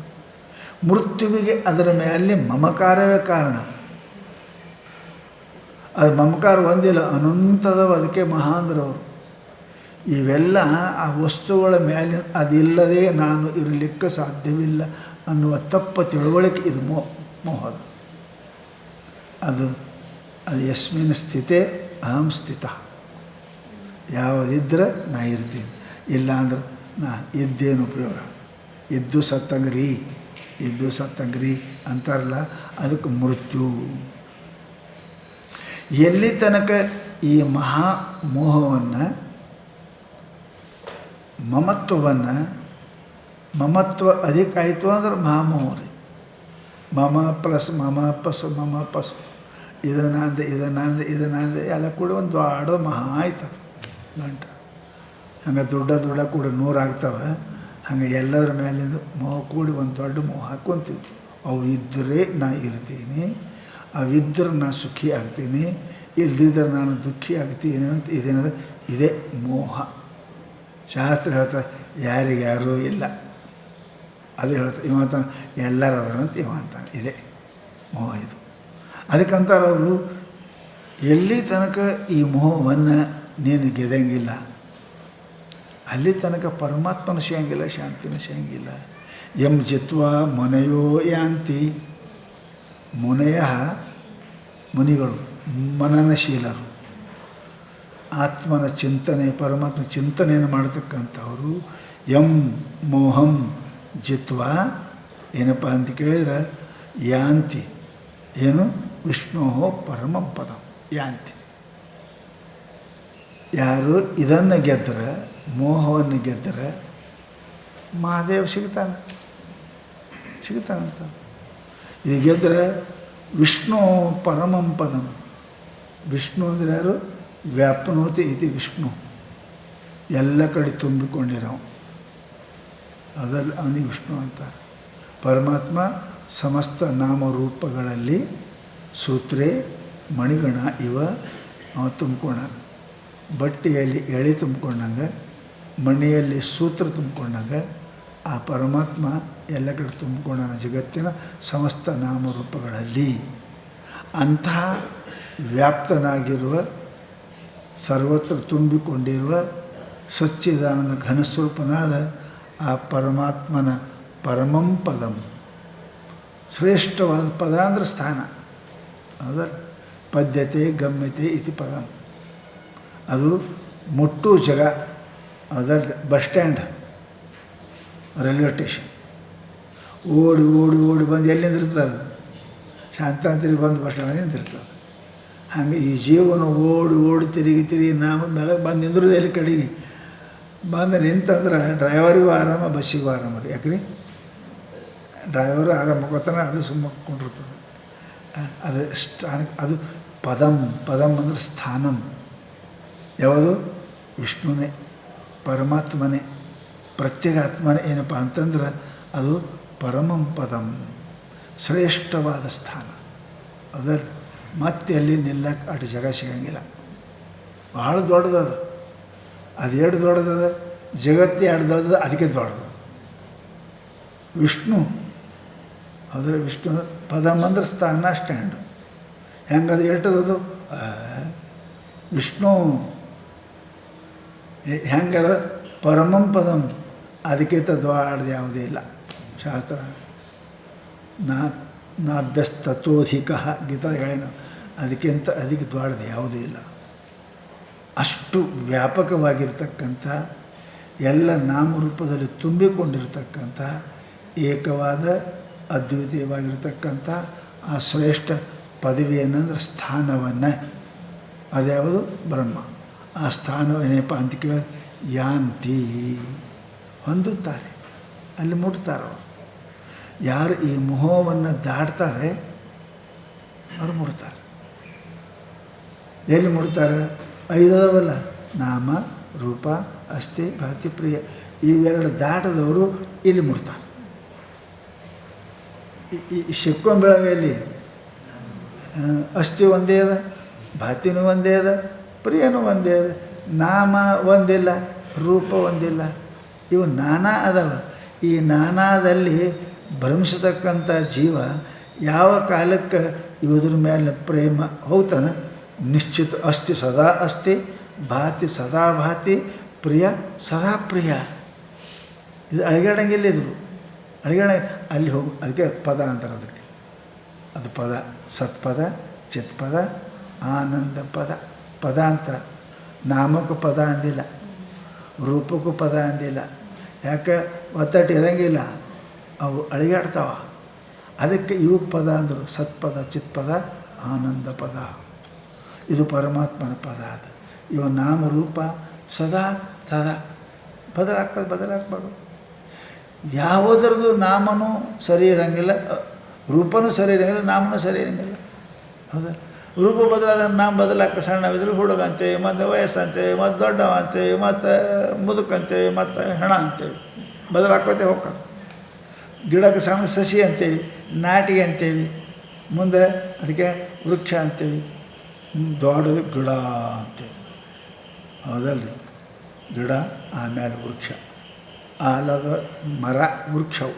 Speaker 1: ಮೃತ್ಯುವಿಗೆ ಅದರ ಮೇಲೆ ಮಮಕಾರವೇ ಕಾರಣ. ಅದು ಮಮಕಾರ ಒಂದಿಲ್ಲ, ಅನಂತದವ. ಅದಕ್ಕೆ ಮಹಾಂದ್ರವರು. ಇವೆಲ್ಲ ಆ ವಸ್ತುಗಳ ಮೇಲೆ ಅದಿಲ್ಲದೆ ನಾನು ಇರಲಿಕ್ಕೆ ಸಾಧ್ಯವಿಲ್ಲ ಅನ್ನುವ ತಪ್ಪ ತಿಳುವಳಿಕೆ. ಇದು ಮೋಹದ. ಅದು ಯಸ್ಮಿನ್ ಸ್ಥಿತೆ ಅಹಂ ಸ್ಥಿತ. ಯಾವುದಿದ್ರೆ ನಾ ಇರ್ತೀನಿ, ಇಲ್ಲ ಅಂದ್ರೆ ನಾ ಇದ್ದೇನು ಉಪಯೋಗ? ಇದ್ದು ಸತ್ತಂಗ್ರಿ, ಇದ್ದು ಸತ್ತಂಗ್ರಿ ಅಂತಾರಲ್ಲ, ಅದಕ್ಕೆ ಮೃತ್ಯು. ಎಲ್ಲಿ ತನಕ ಈ ಮಹಾಮೋಹವನ್ನು, ಮಮತ್ವ ಅಧಿಕ ಆಯಿತು ಅಂದ್ರೆ ಮಹಾಮೋಹ ರೀ. ಮಮ ಪ್ಲಸ್ ಇದನ್ನಂದು ಎಲ್ಲ ಕೂಡ ಒಂದು ದೊಡ್ಡ ಮಹಾ ಆಯ್ತದೆ ಗಂಟ. ಹಂಗೆ ದುಡ್ಡ ಕೂಡ 100 ಆಗ್ತವೆ. ಹಂಗೆ ಎಲ್ಲದರ ಮೇಲಿಂದ ಮೋಹ ಕೂಡಿ ಒಂದು ದೊಡ್ಡ ಮೋಹ ಹಾಕ್ಕೊಂತಿದ್ವು. ಅವು ಇದ್ದರೆ ನಾ ಇರ್ತೀನಿ, ಅವಿದ್ದರೆ ನಾ ಸುಖಿ ಆಗ್ತೀನಿ, ಇಲ್ದಿದ್ದರೆ ನಾನು ದುಃಖಿ ಆಗ್ತೀನಿ ಅಂತ ಇದೇನದ? ಇದೇ ಮೋಹ. ಶಾಸ್ತ್ರ ಹೇಳ್ತಾರೆ ಯಾರಿಗ್ಯಾರೂ ಇಲ್ಲ. ಅದು ಹೇಳ್ತಾರೆ ಇವ ಅಂತಾನೆ ಎಲ್ಲರೂ ಅದಾರಂತ ಇವ ಅಂತಾನೆ. ಇದೆ ಮೋಹ. ಇದು ಅದಕ್ಕಂತಾರೆ ಅವರು, ಎಲ್ಲಿ ತನಕ ಈ ಮೋಹವನ್ನು ನೀನು ಗೆದಂಗಿಲ್ಲ ಅಲ್ಲಿ ತನಕ ಪರಮಾತ್ಮನ ಸಿಗಂಗಿಲ್ಲ, ಶಾಂತಿನ ಸಿಗಂಗಿಲ್ಲ. ಎಂ ಜಿತ್ವಾ ಮುನಯೋ ಯಾಂತಿ. ಮುನಿಗಳು ಮನನಶೀಲರು. ಆತ್ಮನ ಚಿಂತನೆ, ಪರಮಾತ್ಮ ಚಿಂತನೆಯನ್ನು ಮಾಡತಕ್ಕಂಥವರು ಯಂ ಮೋಹಂ ಜಿತ್ವಾ ಏನಪ್ಪ ಅಂತ ಕೇಳಿದ್ರೆ ಯಾಂತಿ, ಏನು ವಿಷ್ಣೋ ಪರಮಂ ಪದ ಯಾಂತಿ. ಯಾರು ಇದನ್ನು ಗೆದ್ದರೆ, ಮೋಹವನ್ನು ಗೆದ್ದರೆ ಮಹಾದೇವ್ ಸಿಗ್ತಾನಂತ. ಇದು ಗೆದ್ದರೆ ವಿಷ್ಣು ಪರಮಂ ಪದಂ. ವಿಷ್ಣು ಅಂದರೆ ಯಾರು? ವ್ಯಾಪ್ನೋತಿ ಇತಿ ವಿಷ್ಣು, ಎಲ್ಲ ಕಡೆ ತುಂಬಿಕೊಂಡಿರೋ ಅದರಲ್ಲಿ ಅವನಿಗೆ ವಿಷ್ಣು ಅಂತಾರೆ. ಪರಮಾತ್ಮ ಸಮಸ್ತ ನಾಮರೂಪಗಳಲ್ಲಿ ಸೂತ್ರೇ ಮಣಿಗಣ ಇವ ಅವ ತುಂಬಿಕೊಂಡ. ಬಟ್ಟೆಯಲ್ಲಿ ಎಳೆ ತುಂಬಿಕೊಂಡಂಗೆ, ಮಣಿಯಲ್ಲಿ ಸೂತ್ರ ತುಂಬಿಕೊಂಡಂಗೆ ಆ ಪರಮಾತ್ಮ ಎಲ್ಲ ಕಡೆ ತುಂಬಿಕೊಂಡ ಜಗತ್ತಿನ ಸಮಸ್ತ ನಾಮರೂಪಗಳಲ್ಲಿ. ಅಂತಹ ವ್ಯಾಪ್ತನಾಗಿರುವ, ಸರ್ವತ್ರ ತುಂಬಿಕೊಂಡಿರುವ ಸಚ್ಚಿದಾನಂದ ಘನಸ್ವರೂಪನಾದ ಆ ಪರಮಾತ್ಮನ ಪರಮಂ ಪದಂ, ಶ್ರೇಷ್ಠವಾದ ಪದ ಅಂದರೆ ಸ್ಥಾನ. ಹೌದಲ್ಲ? ಪದ್ಯತೆ ಗಮ್ಯತೆ ಇತಿ ಪದಂ. ಅದು ಮುಟ್ಟು ಜಗ. ಹೌದಲ್ಲ? Bus stand, railway station. ಓಡಿ ಓಡಿ ಓಡಿ ಬಂದು ಎಲ್ಲಿ ನಿಂದಿರ್ತದೆ? ಶಾಂತಾಂತರಿ ಬಂದು ಬಸ್ ಸ್ಟ್ಯಾಂಡ್ ನಿಂತಿರ್ತದೆ. ಹಾಗೆ ಈ ಜೀವನ ಓಡಿ ಓಡಿ ತಿರುಗಿ ನಾವು ಮೇಲೆ ಬಂದು ನಿಂದ್ರದು ಎಲ್ಲಿ ಕಡೆಗೆ ಬಂದು ನಿಂತಂದ್ರೆ ಡ್ರೈವರಿಗೂ ಆರಾಮ, ಬಸ್ಸಿಗೂ ಆರಾಮ ರೀ. ಯಾಕ್ರಿ? ಡ್ರೈವರು ಆರಾಮ ಗೊತ್ತಾನೆ, ಅದು ಸುಮ್ಮಕೊಂಡಿರ್ತದೆ. ಅದು ಸ್ಥಾನ, ಅದು ಪದಂ. ಪದಂ ಅಂದರೆ ಸ್ಥಾನಂ. ಯಾವುದು? ವಿಷ್ಣುನೇ, ಪರಮಾತ್ಮನೇ, ಪ್ರತ್ಯೇಗಾತ್ಮನೇ. ಏನಪ್ಪ ಅಂತಂದ್ರೆ ಅದು ಪರಮಂ ಪದಂ, ಶ್ರೇಷ್ಠವಾದ ಸ್ಥಾನ. ಅದರ ಮತ್ತೆ ಅಲ್ಲಿ ನಿಲ್ಲಕ್ಕೆ ಅಷ್ಟು ಜಾಗ ಸಿಗಂಗಿಲ್ಲ. ಭಾಳ ದೊಡ್ಡದದು. ಅದು ಎರಡು ದೊಡ್ಡದದ, ಜಗತ್ತು ಎರಡು ದೊಡ್ಡದ, ಅದಕ್ಕೆ ದೊಡ್ಡದು ವಿಷ್ಣು. ಅದರ ವಿಷ್ಣು ಪದಂ ಅಂದ್ರೆ ಸ್ಥಾನ, ಸ್ಟ್ಯಾಂಡು. ಹೆಂಗದು ಎಷ್ಟದದು? ವಿಷ್ಣು ಹೆಂಗದ? ಪರಮಂ ಪದಂ, ಅದಕ್ಕಿಂತ ದೊಡ್ಡದು ಯಾವುದೇ ಇಲ್ಲ. ಶಾಸ್ತ್ರ ನಾಭ್ಯಸ್ತತೋಧಿಕ ಗೀತಾ ಹೇಳೇನು, ಅದಕ್ಕೆ ದೊಡ್ಡದು ಯಾವುದೂ ಇಲ್ಲ. ಅಷ್ಟು ವ್ಯಾಪಕವಾಗಿರ್ತಕ್ಕಂಥ, ಎಲ್ಲ ನಾಮರೂಪದಲ್ಲಿ ತುಂಬಿಕೊಂಡಿರ್ತಕ್ಕಂಥ ಏಕವಾದ ಅದ್ವಿತೀಯವಾಗಿರ್ತಕ್ಕಂಥ ಆ ಶ್ರೇಷ್ಠ ಪದವಿ ಏನಂದ್ರೆ ಸ್ಥಾನವನ್ನು, ಅದ್ಯಾವುದು? ಬ್ರಹ್ಮ. ಆ ಸ್ಥಾನವೇನಪ್ಪ ಅಂತ ಕೇಳಿದ್ರೆ ಯಾಂತಿ, ಹೊಂದುತ್ತಾರೆ, ಅಲ್ಲಿ ಮುಟ್ತಾರೆ ಅವರು. ಯಾರು ಈ ಮೋಹವನ್ನು ದಾಟ್ತಾರೆ ಅವರು ಮುಡ್ತಾರೆ. ಎಲ್ಲಿ ಮುಡ್ತಾರೆ? ಐದವಲ್ಲ, ನಾಮ ರೂಪ ಅಸ್ಥಿ ಭಾತಿ ಪ್ರಿಯ, ಇವೆರಡು ದಾಟದವರು ಇಲ್ಲಿ ಮುಡ್ತಾರೆ. ಈ ಸಿಕ್ಕೊಂಬೆಳವೆಯಲ್ಲಿ ಅಸ್ಥಿ ಒಂದೇ ಅದ, ಭಾತಿನೂ ಒಂದೇ ಅದ, ಪ್ರಿಯನೂ ಒಂದೇ ಅದ. ನಾಮ ಒಂದಿಲ್ಲ, ರೂಪ ಒಂದಿಲ್ಲ, ಇವು ನಾನಾ ಅದಾವ. ಈ ನಾನಾದಲ್ಲಿ ಭ್ರಮಿಸತಕ್ಕಂಥ ಜೀವ ಯಾವ ಕಾಲಕ್ಕೆ ಇವುದ್ರ ಮೇಲೆ ಪ್ರೇಮ ಹೋಗ್ತಾನೆ? ನಿಶ್ಚಿತ ಅಸ್ತಿ ಸದಾ ಅಸ್ತಿ, ಭಾತಿ ಸದಾ ಭಾತಿ, ಪ್ರಿಯ ಸದಾ ಪ್ರಿಯ. ಇದು ಅಳಿಗಾಡಂಗಿಲ್ಲ. ಇದು ಅಳಿಗಾಡ ಅಲ್ಲಿ ಹೋಗಿ, ಅದಕ್ಕೆ ಪದ ಅಂತಾರೆ. ಅದಕ್ಕೆ ಅದು ಪದ, ಸತ್ಪದ, ಚಿತ್ಪದ, ಆನಂದ ಪದ. ಪದ ಅಂತ ನಾಮಕ್ಕೂ ಪದ ಅಂದಿಲ್ಲ, ರೂಪಕ್ಕೂ ಪದ ಅಂದಿಲ್ಲ. ಯಾಕೆ? ಒತ್ತಟ್ಟು ಇರಂಗಿಲ್ಲ, ಅವು ಅಳಿಗಾಡ್ತಾವ. ಅದಕ್ಕೆ ಇವು ಪದ ಅಂದರು. ಸತ್ಪದ, ಚಿತ್ಪದ, ಆನಂದ ಪದ. ಇದು ಪರಮಾತ್ಮನ ಪದ. ಅದು ಇವ ನಾಮರೂಪ ಸದಾ ಸದಾ ಬದಲಾಗ್ಬಾರ್ದು. ಯಾವುದ್ರದ್ದು ನಾಮನೂ ಸರಿ ಇರೋಂಗಿಲ್ಲ, ರೂಪನೂ ಸರಿ ಇರೋಂಗಿಲ್ಲ, ನಾಮನೂ ಸರಿ ಇರೋಂಗಿಲ್ಲ. ಹೌದಾ? ರೂಪ ಬದಲಾದ ನಾಮ ಬದಲಾಕ ಸಣ್ಣವಿದ್ರು ಹುಡುಗ ಅಂತೇವಿ, ಮತ್ತು ವಯಸ್ಸು ಅಂತೇವಿ, ಮತ್ತು ದೊಡ್ಡವ ಅಂತೇವಿ, ಮತ್ತು ಮುದುಕಂತೇವಿ, ಮತ್ತು ಹೆಣ ಅಂತೇವಿ. ಬದಲಾಕೋತೆ ಹೋಗ್ಕ. ಗಿಡಕ್ಕೆ ಸಣ್ಣ ಸಸಿ ಅಂತೇವಿ, ನಾಟಿಗೆ ಅಂತೇವಿ, ಮುಂದೆ ಅದಕ್ಕೆ ವೃಕ್ಷ ಅಂತೇವಿ, ದೊಡ್ಡದು ಗಿಡ ಅಂತೇವಿ. ಹೌದಲ್ರಿ? ಗಿಡ ಆಮೇಲೆ ವೃಕ್ಷ, ಆಲದ ಮರ, ವೃಕ್ಷವು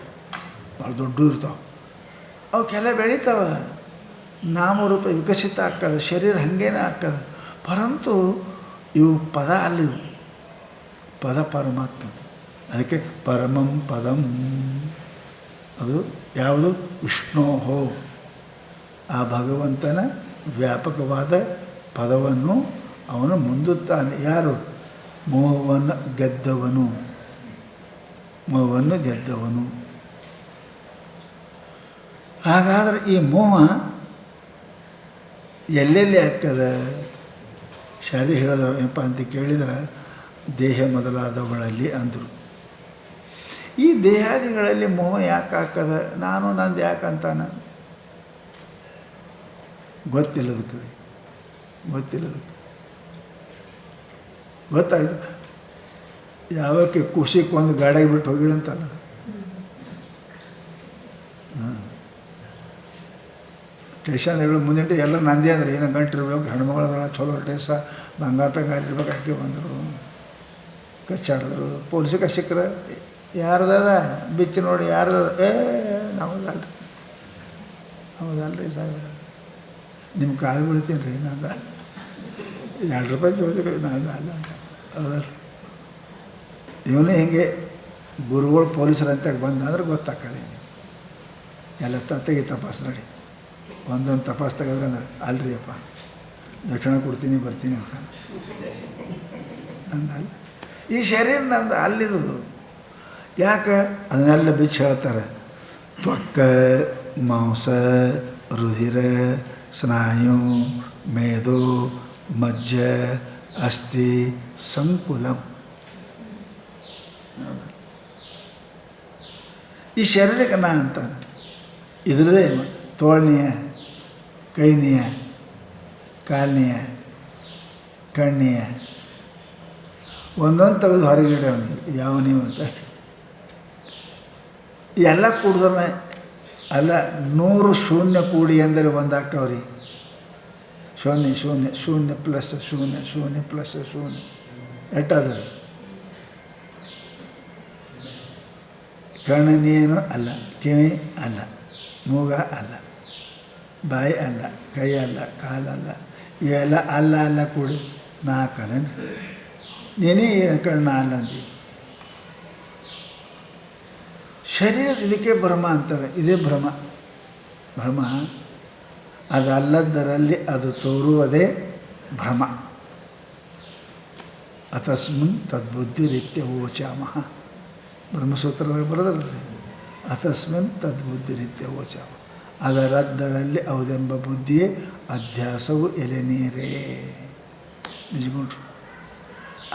Speaker 1: ಭಾಳ ದೊಡ್ಡ ಇರ್ತಾವೆ. ಅವಕ್ಕೆಲ್ಲ ಬೆಳೀತಾವೆ, ನಾಮರೂಪ ವಿಕಸಿತ ಆಗ್ತದೆ, ಶರೀರ ಹಾಗೇನೆ ಆಗ್ತದೆ. ಪರಂತು ಇವು ಪದ ಅಲ್ಲಿ, ಪದ ಪರಮಾತ್ಮ. ಅದಕ್ಕೆ ಪರಮಂ ಪದಂ. ಅದು ಯಾವುದು? ವಿಷ್ಣೋಹೋ, ಆ ಭಗವಂತನ ವ್ಯಾಪಕವಾದ ಪದವನ್ನು ಅವನು ಮುಂದುತ್ತಾನೆ. ಯಾರು? ಮೋಹವನ್ನು ಗೆದ್ದವನು. ಮೋಹವನ್ನು ಗೆದ್ದವನು. ಹಾಗಾದರೆ ಈ ಮೋಹ ಎಲ್ಲೆಲ್ಲಿ ಆಗ್ತದ? ಶಾಲೆ ಹೇಳಿದ್ರು ಏನಪ್ಪ ಅಂತ ಕೇಳಿದ್ರೆ ದೇಹ ಮೊದಲಾದವುಗಳಲ್ಲಿ ಅಂದರು. ಈ ದೇಹಾದಿಗಳಲ್ಲಿ ಮೋಹ ಯಾಕೆ ಹಾಕದ? ನಾನು ನಂದು ಯಾಕೆ ಅಂತಾನೆ? ಗೊತ್ತಿಲ್ಲದಕ್ಕೆ. ಗೊತ್ತಾಯ್ತು. ಯಾವಕ್ಕೆ ಖುಷಿಗೆ ಒಂದು ಗಾಡಿಗೆ ಬಿಟ್ಟು ಹೋಗಿಳಂತಲ್ಲ. ಸ್ಟೇಷನ್ಗಳು ಮುಂದಿಟ್ಟು ಎಲ್ಲ ನಂದೇ ಅಂದ್ರೆ ಏನೋ ಗಂಟಿರ್ಬೇಕು, ಹೆಣ್ಮಗಳದಳ ಚಲೋ ಟೇಸ ಬಂಗಾರ ಪಂಗಾರ ಇರ್ಬೇಕು, ಹಾಕಿ ಬಂದರು, ಕಚ್ಚಾಡಿದ್ರು. ಪೊಲೀಸಿಗೆ ಸಿಕ್ಕರೆ ಯಾರ್ದದ ಬಿಚ್ಚಿ ನೋಡಿ ಯಾರ್ದದ? ನಮ್ಮದಲ್ರಿ ಸಾಹೇಬ್ರ, ನಿಮ್ಮ ಕಾಲು ಬೀಳ್ತೀನಿ ರೀ, ನಂದ ₹2 ಚೋರಿ ನಂದು ಅಲ್ಲ ಅಂತ. ಹೌದಲ್ಲ? ಇವನೇ ಹಿಂಗೆ ಗುರುಗಳು ಪೊಲೀಸರಂತ ಬಂದ ಅಂದ್ರೆ ಗೊತ್ತಾಗ್ತದೆ. ಎಲ್ಲ ತೆಗಿ ತಪಾಸ್ ನೋಡಿ, ಒಂದೊಂದು ತಪಾಸ್ ತೆಗೆದ್ರೆ ಅಂದ್ರೆ ಅಲ್ರಿ ಅಪ್ಪ ದಕ್ಷಿಣ ಕೊಡ್ತೀನಿ ಬರ್ತೀನಿ ಅಂತ ನಂದಲ್ಲ. ಈ ಶರೀರ ನಂದು ಅಲ್ಲಿದು. ಯಾಕೆ? ಅದನ್ನೆಲ್ಲ ಬಿಚ್ಚಿ ಹೇಳ್ತಾರೆ. ತ್ವಕ್ಕ, ಮಾಂಸ, ರುಧಿರ, ಸ್ನಾಯು, ಮೇದು, ಮಜ್ಜ, ಅಸ್ಥಿ, ಸಂಕುಲಂ. ಈ ಶರೀರಕ್ಕೆ ನಾ ಅಂತಾನೆ. ಇದ್ರದೇ ತೋಳ್ನೀಯ, ಕೈನೀಯ, ಕಾಲ್ನೀಯ, ಕಣ್ಣೀಯ ಒಂದೊಂದು ತೆಗೆದು ಹೊರಗಿಡ ಅವನಿಗೆ ಯಾವ ನೀವು ಅಂತ ಎಲ್ಲ ಕೂಡಿದ್ರೆ ಅಲ್ಲ. 100 ಶೂನ್ಯ ಕೂಡಿ ಅಂದರೆ ಒಂದು ಹಾಕವ್ರಿ. ಶೂನ್ಯ ಶೂನ್ಯ ಶೂನ್ಯ ಪ್ಲಸ್ ಶೂನ್ಯ ಶೂನ್ಯ ಪ್ಲಸ್ ಶೂನ್ಯ ಎಷ್ಟಾದ್ರೆ ಕಣ್ಣನೇನು ಅಲ್ಲ, ಕಿವಿ ಅಲ್ಲ, ಮೂಗ ಅಲ್ಲ, ಬಾಯಿ ಅಲ್ಲ, ಕೈ ಅಲ್ಲ, ಕಾಲಲ್ಲ, ಇವೆಲ್ಲ ಅಲ್ಲ ಅಲ್ಲ ಕೂಡಿ 4 ನೀನೇ ಕಣ್ಣ ಅಲ್ಲ ಅಂತೀವಿ. ಶರೀರ ಇದಕ್ಕೆ ಭ್ರಮ ಅಂತಾರೆ. ಇದೇ ಭ್ರಮ. ಅದಲ್ಲದರಲ್ಲಿ ಅದು ತೋರುವುದೇ ಭ್ರಮ. ಅತಸ್ಮಿನ್ ತದ್ಬುದ್ಧಿರಿತ್ಯ ಓಚಾಮಃ. ಬ್ರಹ್ಮಸೂತ್ರದಾಗ ಬರೋದ್ರಲ್ಲಿ ಅತಸ್ಮಿನ್ ತದ್ಬುದ್ಧಿರಿತ್ಯ ಓಚಾಮ. ಅದರದ್ದರಲ್ಲಿ ಹೌದೆಂಬ ಬುದ್ಧಿಯೇ ಅಧ್ಯಾಸವು ಎಲೆ ನೀರೇ. ನಿಜಗೊಂಡ್ರು.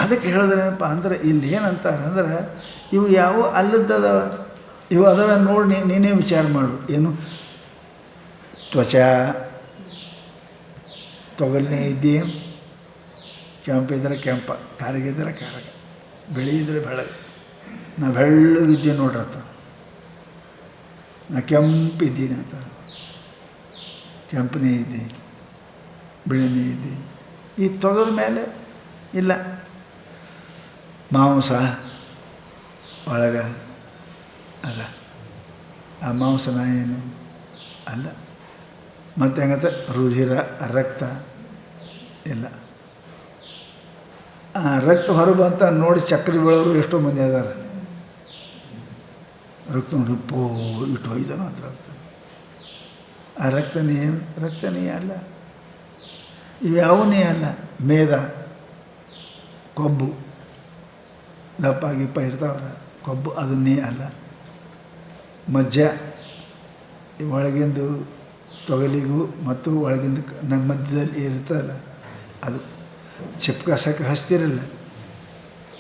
Speaker 1: ಅದಕ್ಕೆ ಹೇಳಿದ್ರೇನಪ್ಪ ಅಂದ್ರೆ ಇಲ್ಲಿ ಏನಂತಾರೆ ಅಂದ್ರೆ ಇವು ಯಾವ ಅಲ್ಲದ್ದದವ, ಇವು ಅದಾವ ನೋಡಿ ನೀನೇ ವಿಚಾರ ಮಾಡು. ಏನು? ತ್ವಚ ತೊಗಲನೇ ಇದ್ದೀಯೇನು? ಕೆಂಪಿದ್ರೆ ಕೆಂಪ, ಕಾರಗಿದ್ರೆ ಕಾರಗ, ಬೆಳೆ ಇದ್ರೆ ಬೆಳಗ್ಗೆ. ನಾ ಬೆಳ್ಳಗಿದ್ದೀನಿ ನೋಡ್ರತ್ತ, ನಾ ಕೆಂಪಿದ್ದೀನಿ ಅಂತ. ಕೆಂಪನೇ ಇದ್ದೀನಿ, ಬಿಳಿನೇ ಇದ್ದೀನಿ. ಈ ತೊಗದ ಮೇಲೆ ಇಲ್ಲ. ಮಾಂಸ ಒಳಗೆ ಅಲ್ಲ, ಆ ಮಾಂಸನ ಏನು ಅಲ್ಲ. ಮತ್ತು ಹೆಂಗಂತ ರುಧಿರ, ರಕ್ತ ಇಲ್ಲ. ಆ ರಕ್ತ ಹೊರಬಂತ ನೋಡಿ ಚಕ್ರ ಬೀಳೋರು ಎಷ್ಟೋ ಮಂದಿ ಅದಾರ. ರಕ್ತ ನೋಡಿ ಇಟ್ಟು ಹೋಯ್ತಾನ ಅಂತ ರಕ್ತ. ಆ ರಕ್ತನೇ ಏನು? ರಕ್ತನೇ ಅಲ್ಲ. ಇವ್ಯಾವನೇ ಅಲ್ಲ. ಮೇದ, ಕೊಬ್ಬು, ದಪ್ಪ ಗಿಪ್ಪ ಇರ್ತಾವಲ್ಲ, ಕೊಬ್ಬು ಅದನ್ನೇ ಅಲ್ಲ. ಮಜ್ಜ, ಒಳಗಿಂದು ತೊಗಲಿಗೂ ಮತ್ತು ಒಳಗಿಂದು ನಮ್ಮ ಮಧ್ಯದಲ್ಲಿ ಇರ್ತದಲ್ಲ, ಅದು ಚಿಪ್ಕಾಸಕ್ಕೆ ಹಚ್ತಿರಲ್ಲ,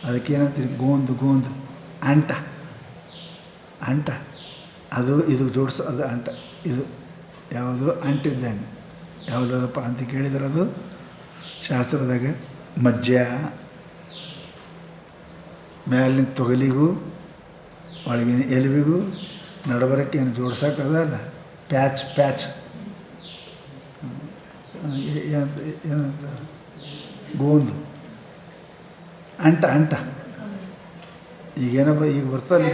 Speaker 1: ಅದಕ್ಕೇನಂತೀರಿ? ಗೋಂದು ಅಂಟ ಅದು ಇದು ಜೋಡಿಸೋ ಅದು ಅಂಟ. ಇದು ಯಾವುದು ಅಂಟಿದ್ದಂಗೆ ಯಾವುದಪ್ಪ ಅಂತ ಕೇಳಿದ್ರೆ ಅದು ಶಾಸ್ತ್ರದಾಗ ಮಜ್ಜ. ಮೇಲಿನ ತೊಗಲಿಗೂ ಒಳಗಿನ ಎಲುಬಿಗೂ ನಡಬರಕ್ಕೆ ಏನು ಜೋಡ್ಸೋಕ್ಕದಲ್ಲ, ಪ್ಯಾಚ್ ಏನಂತ ಗೋಂದು ಅಂಟ. ಈಗೇನಪ್ಪ ಈಗ ಬರ್ತಲ್ಲ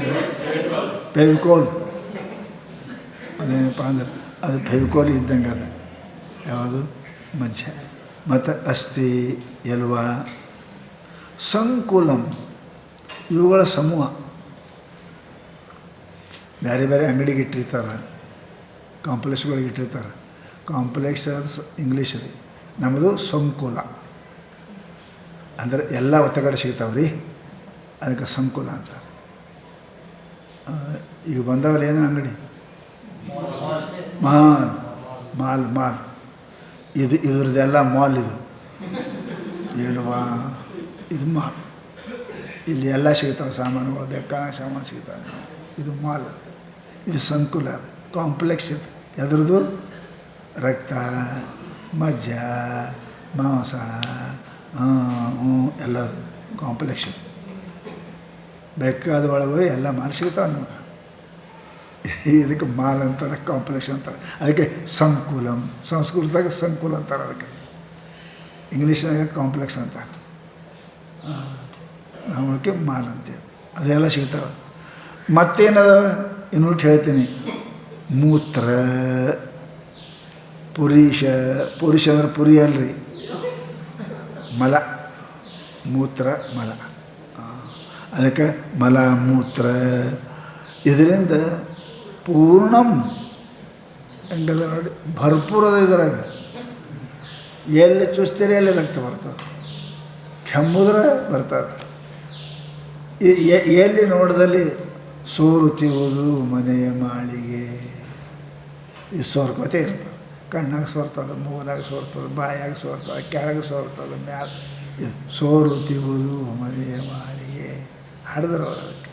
Speaker 1: ಫೆವಿಕೋಲ್, ಅದೇನಪ್ಪ ಅಂದ್ರೆ ಅದು ಫೆವಿಕೋಲ್ ಇದ್ದಂಗೆ ಅದು. ಯಾವುದು? ಮಜ್ಜ. ಮತ್ತು ಅಸ್ಥಿ, ಎಲುವ, ಸಂಕುಲಂ ಇವುಗಳ ಸಮೂಹ. ಬೇರೆ ಬೇರೆ ಅಂಗಡಿಗೆ ಇಟ್ಟಿರ್ತಾರೆ, ಕಾಂಪ್ಲೆಕ್ಸ್ಗಳಿಗೆ ಇಟ್ಟಿರ್ತಾರೆ. ಕಾಂಪ್ಲೆಕ್ಸ್ ಅದು ಇಂಗ್ಲೀಷ್ ರೀ, ನಮ್ಮದು ಸಂಕುಲ. ಅಂದರೆ ಎಲ್ಲ ಒತ್ತಗಡೆ ಸಿಗ್ತಾವೆ ರೀ, ಅದಕ್ಕೆ ಸಂಕುಲ ಅಂತ. ಈಗ ಬಂದವಲ್ಲ ಏನೋ ಅಂಗಡಿ ಮಾಲ್ ಇದ್ರದ್ದೆಲ್ಲ ಮಾಲ್ ಇದು ಏನವಾ ಇದು ಮಾಲ್. ಇಲ್ಲಿ ಎಲ್ಲ ಸಿಗ್ತಾವೆ ಸಾಮಾನುಗಳು, ಬೇಕಾದ ಸಾಮಾನು ಸಿಗ್ತಾವೆ. ಇದು ಮಾಲ್, ಇದು ಸಂಕುಲ, ಅದು ಕಾಂಪ್ಲೆಕ್ಸ್. ಇದು ಎದ್ರದ್ದು ರಕ್ತ, ಮಜ್ಜ, ಮಾಂಸ ಎಲ್ಲ ಕಾಂಪ್ಲೆಕ್ಸ್. ಇದು ಬೇಕಾದ ಒಳಗೆ ಎಲ್ಲ ಮಾಲ್ ಸಿಗ್ತಾವೆ ನಮಗೆ. ಇದಕ್ಕೆ ಮಾಲ್ ಅಂತಾರೆ, ಕಾಂಪ್ಲೆಕ್ಸ್ ಅಂತಾರೆ. ಅದಕ್ಕೆ ಸಂಕುಲಂ, ಸಂಸ್ಕೃತದಾಗ ಸಂಕುಲ ಅಂತಾರೆ. ಅದಕ್ಕೆ ಇಂಗ್ಲೀಷ್ನಾಗ ಕಾಂಪ್ಲೆಕ್ಸ್ ಅಂತಾರೆ, ನಮ್ಮಕ್ಕೆ ಮಾಲ್ ಅಂತೇಳಿ. ಅದೆಲ್ಲ ಸಿಗ್ತಾವೆ. ಮತ್ತೇನದಾವ ಇನ್ನೂಟ್ಟು ಹೇಳ್ತೀನಿ. ಮೂತ್ರ, ಪುರುಷ ಅಂದ್ರೆ ಪುರಿ ಅಲ್ರಿ, ಮಲ, ಮೂತ್ರ ಮಲ. ಅದಕ್ಕೆ ಮಲ ಮೂತ್ರ ಇದರಿಂದ ಪೂರ್ಣಂ ಹೆಂಗದ ನೋಡಿ, ಭರ್ಪೂರದ. ಇದ್ರಾಗ ಎಲ್ಲಿ ಚುಸ್ತೀರಿ ಎಲ್ಲಿ ರಕ್ತ ಬರ್ತದೆ, ಕೆಮ್ಮುದ್ರೆ ಬರ್ತದೆ. ಎಲ್ಲಿ ನೋಡಿದಲ್ಲಿ ಸೋರುತ್ತಿರುವುದು ಮನೆಯ ಮಾಳಿಗೆ, ಇದು ಸೋರ್ಕೋತೆ ಇರ್ತದೆ. ಕಣ್ಣಾಗ ಸೋರ್ತದೆ, ಮೂಗದಾಗ ಸೋರ್ತದೆ, ಬಾಯಾಗ ಸೋರ್ತದೆ, ಕೆಳಗೆ ಸೋರ್ತದೆ, ಮ್ಯಾಲ. ಇದು ಸೋರುತ್ತಿರುವುದು ಮನೆಯ ಮಾಳಿಗೆ ಹಾಡಿದ್ರು ಅವರು. ಅದಕ್ಕೆ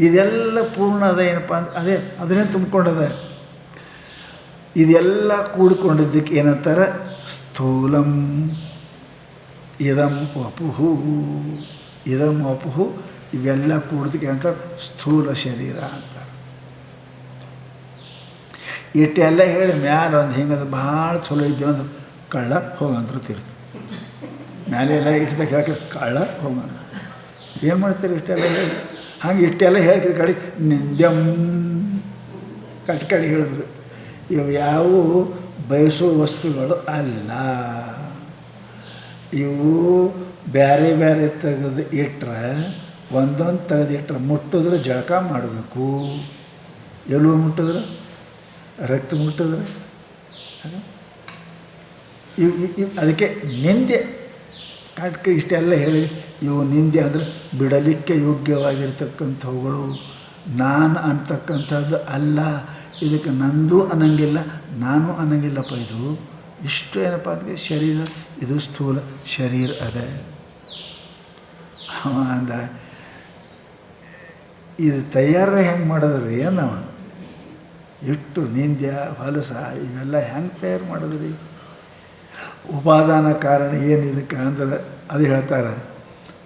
Speaker 1: ಇದೆಲ್ಲ ಪೂರ್ಣ ಅದ ಏನಪ್ಪ ಅಂದ್ರೆ ಅದನ್ನೇ ತುಂಬಿಕೊಂಡದ. ಇದೆಲ್ಲ ಕೂಡಿಕೊಂಡಿದ್ದಕ್ಕೆ ಏನಂತಾರೆ, ಸ್ಥೂಲಂ ಇದಂ ವಪುಹು. ಇದಂ ವಪುಹು ಇವೆಲ್ಲ ಕೂಡಿದಕ್ಕೆ ಏನಂತಾರೆ, ಸ್ಥೂಲ ಶರೀರ ಅಂತಾರೆ. ಇಟ್ಟೆಲ್ಲ ಹೇಳಿ ಮ್ಯಾಲ ಒಂದು ಹಿಂಗದ ಭಾಳ ಚಲೋ ಇದ್ದೇವೆ ಅಂದ್ರೆ ಕಳ್ಳ ಹೋಗಂದ್ರು ತೀರ್ತು. ಮ್ಯಾಲೆಲ್ಲ ಇಟ್ಟದಾಗ ಹೇಳಕ್ಕೆ ಕಳ್ಳ ಹೋಗಂದ್ರು ಏನು ಮಾಡ್ತೀರಿ ಇಷ್ಟೆಲ್ಲ ಹೇಳಿ. ಹಂಗೆ ಇಷ್ಟೆಲ್ಲ ಹೇಳಿದ ಕಡೆ ನಿಂದ್ಯಂ ಕಟ್ಕಡೆ ಹೇಳಿದ್ರು. ಇವು ಯಾವುವು ಬಯಸೋ ವಸ್ತುಗಳು ಅಲ್ಲ. ಇವು ಬೇರೆ ಬೇರೆ ತೆಗೆದು ಇಟ್ಟರೆ, ಒಂದೊಂದು ತೆಗೆದಿಟ್ರೆ ಮುಟ್ಟಿದ್ರೆ ಜಳಕ ಮಾಡಬೇಕು. ಎಲ್ಲೂ ಮುಟ್ಟಿದ್ರೆ, ರಕ್ತ ಮುಟ್ಟಿದ್ರೆ ಇವು ಅದಕ್ಕೆ ನಿಂದೆ ಕಾಟ್ಕೆ ಇಷ್ಟೆಲ್ಲ ಹೇಳಿ. ಇವು ನಿಂದೆ ಅಂದರೆ ಬಿಡಲಿಕ್ಕೆ ಯೋಗ್ಯವಾಗಿರ್ತಕ್ಕಂಥವುಗಳು, ನಾನು ಅಂತಕ್ಕಂಥದ್ದು ಅಲ್ಲ. ಇದಕ್ಕೆ ನಂದು ಅನ್ನಂಗಿಲ್ಲ, ನಾನು ಅನ್ನಂಗಿಲ್ಲಪ್ಪ. ಇದು ಇಷ್ಟು ಏನಪ್ಪ ಅಂದರೆ ಶರೀರ, ಇದು ಸ್ಥೂಲ ಶರೀರ ಅದ. ಅಂದ ಇದು ತಯಾರ ಹೆಂಗೆ ಮಾಡಿದ್ರಿ ಅನ್ನವ, ಇಟ್ಟು ನಿಂದ್ಯ ಹೊಲಸ ಇವೆಲ್ಲ ಹೆಂಗೆ ತಯಾರು ಮಾಡಿದ್ರಿ? ಉಪಾದಾನ ಕಾರಣ ಏನು ಇದಕ್ಕೆ ಅಂದ್ರೆ ಅದು ಹೇಳ್ತಾರೆ,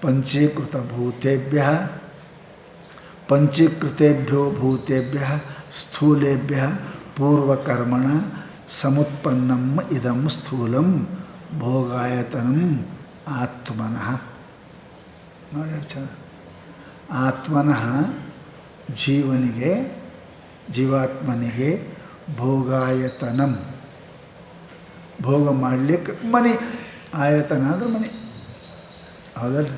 Speaker 1: ಪಂಚೀಕೃತ ಭೂತೇಭ್ಯ ಪಂಚೀಕೃತೇಭ್ಯೋ ಭೂತೇಭ್ಯ ಸ್ಥೂಲೇಭ್ಯ ಪೂರ್ವಕರ್ಮಣ ಸಮುತ್ಪನ್ನಂ ಇದಂ ಸ್ಥೂಲಂ ಭೋಗಾಯತನಂ ಆತ್ಮನಃ. ನೋಡಿ ಚಂದ. ಆತ್ಮನಃ ಜೀವನಿಗೆ, ಜೀವಾತ್ಮನಿಗೆ ಭೋಗಾಯತನಂ, ಭೋಗ ಮಾಡಲಿಕ್ಕೆ ಮನೆ. ಆಯತನ ಅಂದ್ರೆ ಮನೆ, ಹೌದಲ್ರಿ?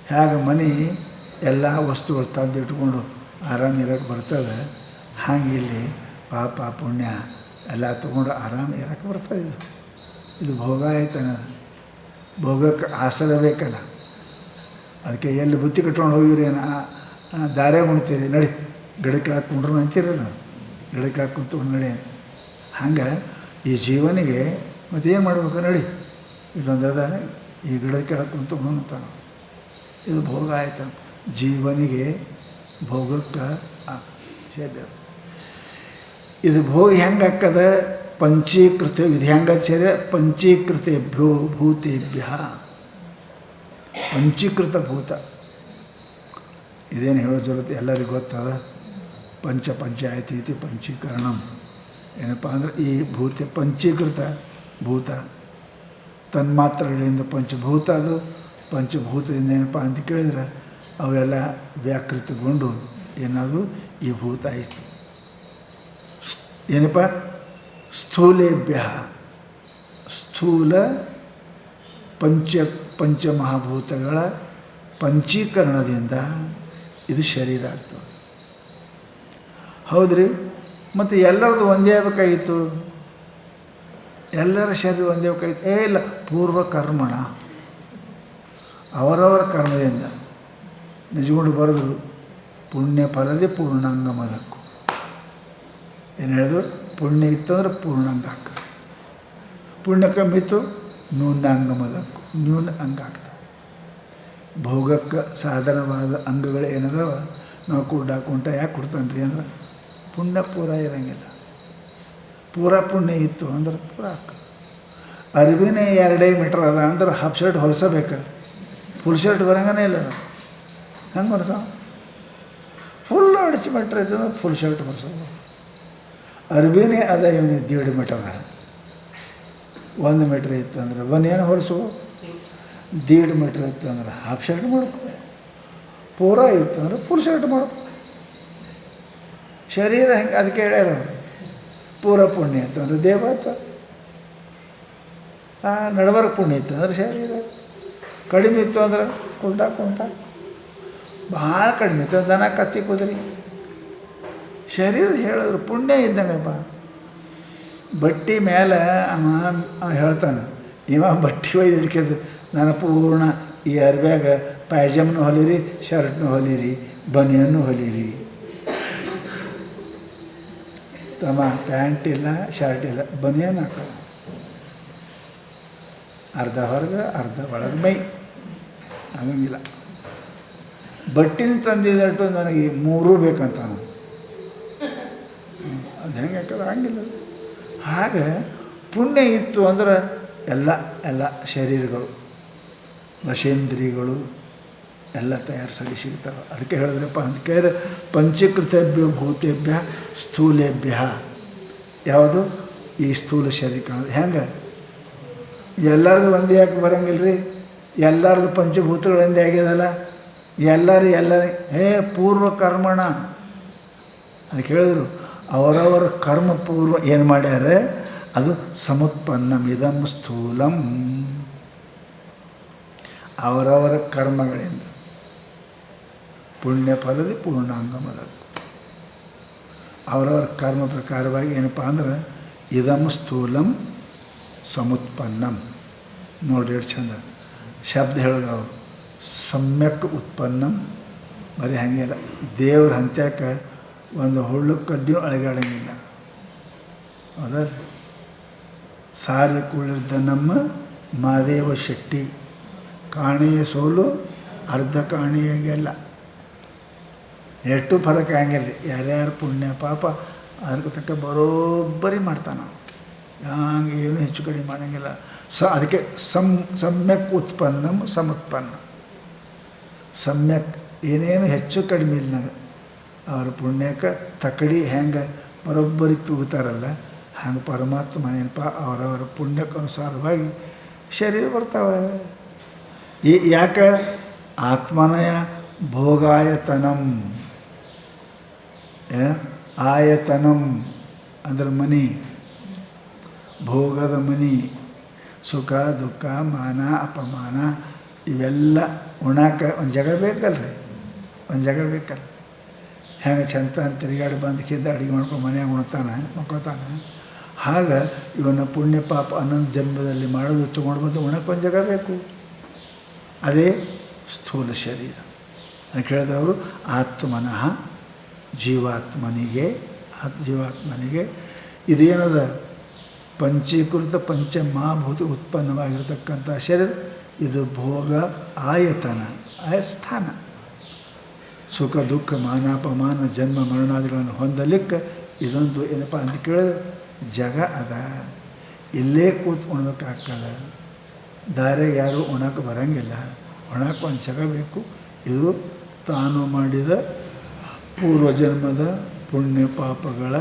Speaker 1: ಹೇಗೆ ಮನೆ ಎಲ್ಲ ವಸ್ತುಗಳು ತಂದಿಟ್ಕೊಂಡು ಆರಾಮಿರೋಕ್ಕೆ ಬರ್ತದೆ, ಹಾಗೆ ಇಲ್ಲಿ ಪಾಪ ಪುಣ್ಯ ಎಲ್ಲ ತೊಗೊಂಡು ಆರಾಮ ಇರೋಕ್ಕೆ ಬರ್ತದೆ. ಇದು ಭೋಗಾಯತನ. ಭೋಗಕ್ಕೆ ಆಸರೆ ಬೇಕಲ್ಲ. ಅದಕ್ಕೆ ಎಲ್ಲಿ ಬುತ್ತಿ ಕಟ್ಕೊಂಡು ಹೋಗಿರಿ, ದಾರೆ ಉಣ್ತೀರಿ, ನಡಿ ಗಿಡಕ್ಕೆ ಹಾಕ್ಕೊಂಡ್ರು ಅಂತೀರಲ್ಲ, ಗಿಡಕ್ಕೆ ಹಾಕ್ಕೊಂತ ನಡಿ. ಹಂಗೆ ಈ ಜೀವನಿಗೆ ಮತ್ತು ಏನು ಮಾಡಬೇಕು, ನಡಿ ಇಲ್ಲೊಂದದ ಈ ಗಿಡಕ್ಕೆ ಹಾಕ್ಕೊಂತ ಉಣ್ತಾನೆ. ಇದು ಭೋಗ ಆಯ್ತು. ಜೀವನಿಗೆ ಭೋಗಕ್ಕೆ ಸೇರಿ ಇದು ಭೋಗ ಹೆಂಗೆ ಹಾಕದ, ಪಂಚೀಕೃತ. ಇದು ಹೆಂಗೆ ಸೇರಿ ಪಂಚೀಕೃತೇಭ್ಯೋ ಭೂತೇಭ್ಯ, ಪಂಚೀಕೃತ ಭೂತ. ಇದೇನು ಹೇಳೋ ಜರುತ್ತೆ ಎಲ್ಲರಿಗೂ ಗೊತ್ತದ. ಪಂಚಾಯತಿ ಇತಿ ಪಂಚೀಕರಣಂ. ಏನಪ್ಪ ಅಂದ್ರೆ ಈ ಭೂತ ಪಂಚೀಕೃತ ಭೂತ, ತನ್ಮಾತ್ರಗಳಿಂದ ಪಂಚಭೂತ. ಅದು ಪಂಚಭೂತದಿಂದ ಏನಪ್ಪ ಅಂತ ಕೇಳಿದ್ರೆ ಅವೆಲ್ಲ ವ್ಯಾಕೃತಗೊಂಡು ಏನಾದರೂ ಈ ಭೂತ ಆಯಿತು. ಏನಪ್ಪ, ಸ್ಥೂಲೇಭ್ಯ, ಸ್ಥೂಲ ಪಂಚಮಹಾಭೂತಗಳ ಪಂಚೀಕರಣದಿಂದ ಇದು ಶರೀರ ಆಗ್ತದೆ. ಹೌದ್ರಿ? ಮತ್ತು ಎಲ್ಲರದು ಒಂದೇ ಆಗಬೇಕಾಗಿತ್ತು, ಎಲ್ಲರ ಶರೀರ ಒಂದೇ ಬೇಕಾಗಿತ್ತು. ಇಲ್ಲ, ಪೂರ್ವಕರ್ಮಣ ಅವರವರ ಕರ್ಮದಿಂದ ನಿಜಗೊಂಡು ಬರೆದ್ರು. ಪುಣ್ಯ ಫಲದೆ ಪೂರ್ಣಾಂಗಮದಕ್ಕು. ಏನು ಹೇಳಿದ್ರು? ಪುಣ್ಯ ಇತ್ತು ಅಂದ್ರೆ ಪೂರ್ಣಾಂಗ ಹಾಕ, ಪುಣ್ಯ ಕಮ್ಮಿ ಇತ್ತು ನ್ಯೂನಾಂಗಮದಕ್ಕು, ನ್ಯೂನ ಅಂಗ ಆಗ್ತವೆ. ಭೋಗಕ್ಕೆ ಸಾಧನವಾದ ಅಂಗಗಳು ಏನದಾವ ನಾವು ಕುಡ್ಡ ಕುಂಟ ಯಾಕೆ ಕೊಡ್ತಾನೆ ರೀ ಅಂದ್ರೆ ಪುಣ್ಯ ಪೂರ ಇರೋಂಗಿಲ್ಲ. ಪೂರ ಪುಣ್ಯ ಇತ್ತು ಅಂದ್ರೆ ಪೂರ ಹಾಕ. ಅರಿವಿನೇ 2 ಮೀಟ್ರ್ ಅದ ಅಂದ್ರೆ ಹಾಫ್ ಶರ್ಟ್ ಹೊಲಿಸಬೇಕು, ಫುಲ್ ಶರ್ಟ್ ಬರೋಂಗನೇ ಇಲ್ಲ. ಹೆಂಗೆ ಹೊಲಸ? ಫುಲ್ ಅಡಿಚು ಮೀಟ್ರ್ ಇತ್ತು ಅಂದ್ರೆ ಫುಲ್ ಶರ್ಟ್ ಹೊಲಿಸೋದು. ಅರಿವಿನೇ ಅದ ಇವನು 1.5 ಮೀಟರ್, 1 ಮೀಟ್ರ್ ಇತ್ತು ಅಂದ್ರೆ ಬನ್ನೇನು ಹೊಲಿಸು. 1.5 ಮೀಟ್ರ್ ಇತ್ತು ಅಂದ್ರೆ ಹಾಫ್ ಶರ್ಟ್ ಮಾಡ್ಕೊ, ಪೂರ ಇತ್ತು ಅಂದ್ರೆ ಫುಲ್ ಶರ್ಟ್ ಮಾಡ್ಕೊ. ಶರೀರ ಹೆಂಗೆ ಅದಕ್ಕೆ ಹೇಳ್ಯಾರ ಅವರು. ಪೂರ ಪುಣ್ಯ ಇತ್ತು ಅಂದರೆ ದೇವತ, ನಡಬರ್ಕ ಪುಣ್ಯ ಇತ್ತು ಅಂದ್ರೆ ಶರೀರ, ಕಡಿಮೆ ಇತ್ತು ಅಂದ್ರೆ ಕುಂಟ ಕುಂಟ, ಭಾಳ ಕಡಿಮೆ ಇತ್ತು ದನ ಕತ್ತಿ ಕುದುರೆ. ಶರೀರ ಹೇಳಿದ್ರು ಪುಣ್ಯ ಇದ್ದಂಗಪ್ಪ. ಬಟ್ಟೆ ಮೇಲೆ ಅವ ಹೇಳ್ತಾನೆ, ಇವ ಬಟ್ಟೆ ಒಯ್ದು ಹಿಡ್ಕೊಂಡು ನಾನು ಪೂರ್ಣ ಈ ಅರ್ಬ್ಯಾಗ ಪಾಯ್ಜಾಮನೂ ಹೊಲಿರಿ, ಶರ್ಟ್ನೂ ಹೊಲಿರಿ, ಬನಿಯನ್ನು ಹೊಲಿರಿ. ತಮ್ಮ ಪ್ಯಾಂಟ್ ಇಲ್ಲ, ಶರ್ಟ್ ಇಲ್ಲ, ಬನಿಯನ್ ಹಾಕ, ಅರ್ಧ ಹೊರಗೆ ಅರ್ಧ ಒಳಗೆ ಮೈ ಆಗಂಗಿಲ್ಲ. ಬಟ್ಟೆನ ತಂದಿದ್ದಟ್ಟು ನನಗೆ 3 ಬೇಕಂತ ನಾನು. ಅದು ಹೆಂಗೆ ಹಾಕೋದು ಹಂಗಿಲ್ಲ. ಹಾಗೆ ಪುಣ್ಯ ಇತ್ತು ಅಂದ್ರೆ ಎಲ್ಲ ಶರೀರಗಳು ದಶೇಂದ್ರಿಯಗಳು ಎಲ್ಲ ತಯಾರಿಸಲಿ ಸಿಗ್ತವೆ. ಅದಕ್ಕೆ ಹೇಳಿದ್ರಪ್ಪ ಅದಕ್ಕೆ ಪಂಚೀಕೃತೇಭ್ಯ ಭೂತೇಭ್ಯ ಸ್ಥೂಲೇಭ್ಯ. ಯಾವುದು? ಈ ಸ್ಥೂಲ ಶರೀರ ಕಾಣೋದು. ಹೆಂಗೆ ಎಲ್ಲರದು ಒಂದೇ ಯಾಕೆ ಬರೋಂಗಿಲ್ಲ ರೀ? ಎಲ್ಲರದು ಪಂಚಭೂತಗಳಿಂದ ಆಗ್ಯದಲ್ಲ, ಎಲ್ಲರೂ ಪೂರ್ವ ಕರ್ಮಣ. ಅದಕ್ಕೆ ಹೇಳಿದ್ರು ಅವರವರ ಕರ್ಮ ಪೂರ್ವ ಏನು ಮಾಡ್ಯಾರ ಅದು ಸಮುತ್ಪನ್ನಮಿದಂ ಸ್ಥೂಲಂ. ಅವರವರ ಕರ್ಮಗಳಿಂದ ಪುಣ್ಯ ಫಲದಿ ಪೂರ್ಣಾಂಗಮದ. ಅವರವರ ಕರ್ಮ ಪ್ರಕಾರವಾಗಿ ಏನಪ್ಪ ಅಂದ್ರೆ ಇದಂ ಸ್ಥೂಲಂ ಸಮುತ್ಪನ್ನಂ. ನೋಡ್ರಿ ಎಷ್ಟು ಚಂದ ಶಬ್ದ ಹೇಳಿದ್ರು ಅವರು. ಸಮ್ಯಕ್ ಉತ್ಪನ್ನಂ. ಬರೀ ಹಾಗೆಲ್ಲ ದೇವ್ರ ಹಂತ್ಯಾಕ ಒಂದು ಹುಳ್ಳು ಕಡ್ಡಿಯೂ ಅಳಗಾಡಂಗಿಲ್ಲ. ಹೌದಲ್ಲ? ಸಾರಿ ಕುಳಿರ್ದ ನಮ್ಮ ಮಾದೇವ ಶೆಟ್ಟಿ. ಕಾಣೆಯ ಸೋಲು ಅರ್ಧ ಕಾಣೆಯಾಗೆಲ್ಲ. ಎಷ್ಟು ಫರಕ ಹಂಗಿಲ್ಲ. ಯಾರ್ಯಾರು ಪುಣ್ಯ ಪಾಪ ಅದಕ್ಕೆ ತಕ್ಕ ಬರೋಬ್ಬರಿ ಮಾಡ್ತಾನೆ. ಹಂಗೆ ಏನು ಹೆಚ್ಚು ಕಡಿಮೆ ಮಾಡೋಂಗಿಲ್ಲ. ಅದಕ್ಕೆ ಸಮ್ಯಕ್ ಉತ್ಪನ್ನಂ ಸಮುತ್ಪನ್ನ. ಸಮ್ಯಕ್ ಏನೇನು ಹೆಚ್ಚು ಕಡಿಮೆ ಇಲ್ಲ. ಅವ್ರ ಪುಣ್ಯಕ್ಕೆ ತಕಡಿ ಹೆಂಗೆ ಬರೋಬ್ಬರಿ ತೂಗುತ್ತಾರಲ್ಲ ಹಂಗೆ ಪರಮಾತ್ಮ ಏನಪ್ಪ ಅವರವರ ಪುಣ್ಯಕ್ಕೆ ಅನುಸಾರವಾಗಿ ಶರೀರ ಬರ್ತಾವೆ. ಯಾಕೆ? ಆತ್ಮನಯ ಭೋಗಾಯತನಂ. ಆಯತನಂ ಅಂದ್ರೆ ಮನಿ, ಭೋಗದ ಮನಿ. ಸುಖ ದುಃಖ ಮಾನ ಅಪಮಾನ ಇವೆಲ್ಲ ಉಣಾಕ ಒಂದು ಜಾಗ ಬೇಕಲ್ರಿ, ಒಂದು ಜಾಗ ಬೇಕಲ್ಲ. ಹೆಂಗೆ ಚಂತ ತಿರುಗಾಡಿ ಬಂದು ಕಿದ್ದು ಅಡುಗೆ ಮಾಡ್ಕೊಂಡು ಮನೆಯಾಗ ಉಣ್ತಾನೆ ಮಕ್ಕೋತಾನೆ. ಹಾಗೆ ಇವನ್ನ ಪುಣ್ಯ ಪಾಪ ಅನ್ನೊಂದು ಜನ್ಮದಲ್ಲಿ ಮಾಡೋದು ತೊಗೊಂಡು ಬಂದು ಉಣಕ್ಕೆ ಒಂದು ಜಾಗ ಬೇಕು. ಅದೇ ಸ್ಥೂಲ ಶರೀರ. ಅದಕ್ಕೆ ಹೇಳಿದ್ರೆ ಅವರು ಆತ್ಮನಃ ಜೀವಾತ್ಮನಿಗೆ ಇದೇನದ ಪಂಚೀಕೃತ ಪಂಚಮಹಾಭೂತ ಉತ್ಪನ್ನವಾಗಿರ್ತಕ್ಕಂಥ ಶರೀರ. ಇದು ಭೋಗ ಆಯತನ, ಸ್ಥಾನ. ಸುಖ ದುಃಖ ಮಾನಾಪಮಾನ ಜನ್ಮ ಮರಣಾದಿಗಳನ್ನು ಹೊಂದಲಿಕ್ಕೆ ಇದೊಂದು ಏನಪ್ಪ ಅಂತ ಕೇಳಿದ್ರೆ ಜಾಗ ಅದ. ಇಲ್ಲೇ ಕೂತು ಉಣ್ಬೇಕಾಗ್ತದ. ದಾರೆ ಯಾರೂ ಉಣಕ್ಕೆ ಬರೋಂಗಿಲ್ಲ. ಉಣಕ್ಕೆ ಒಂದು ಜಾಗ ಬೇಕು. ಇದು ತಾನು ಮಾಡಿದ ಪೂರ್ವಜನ್ಮದ ಪುಣ್ಯ ಪಾಪಗಳ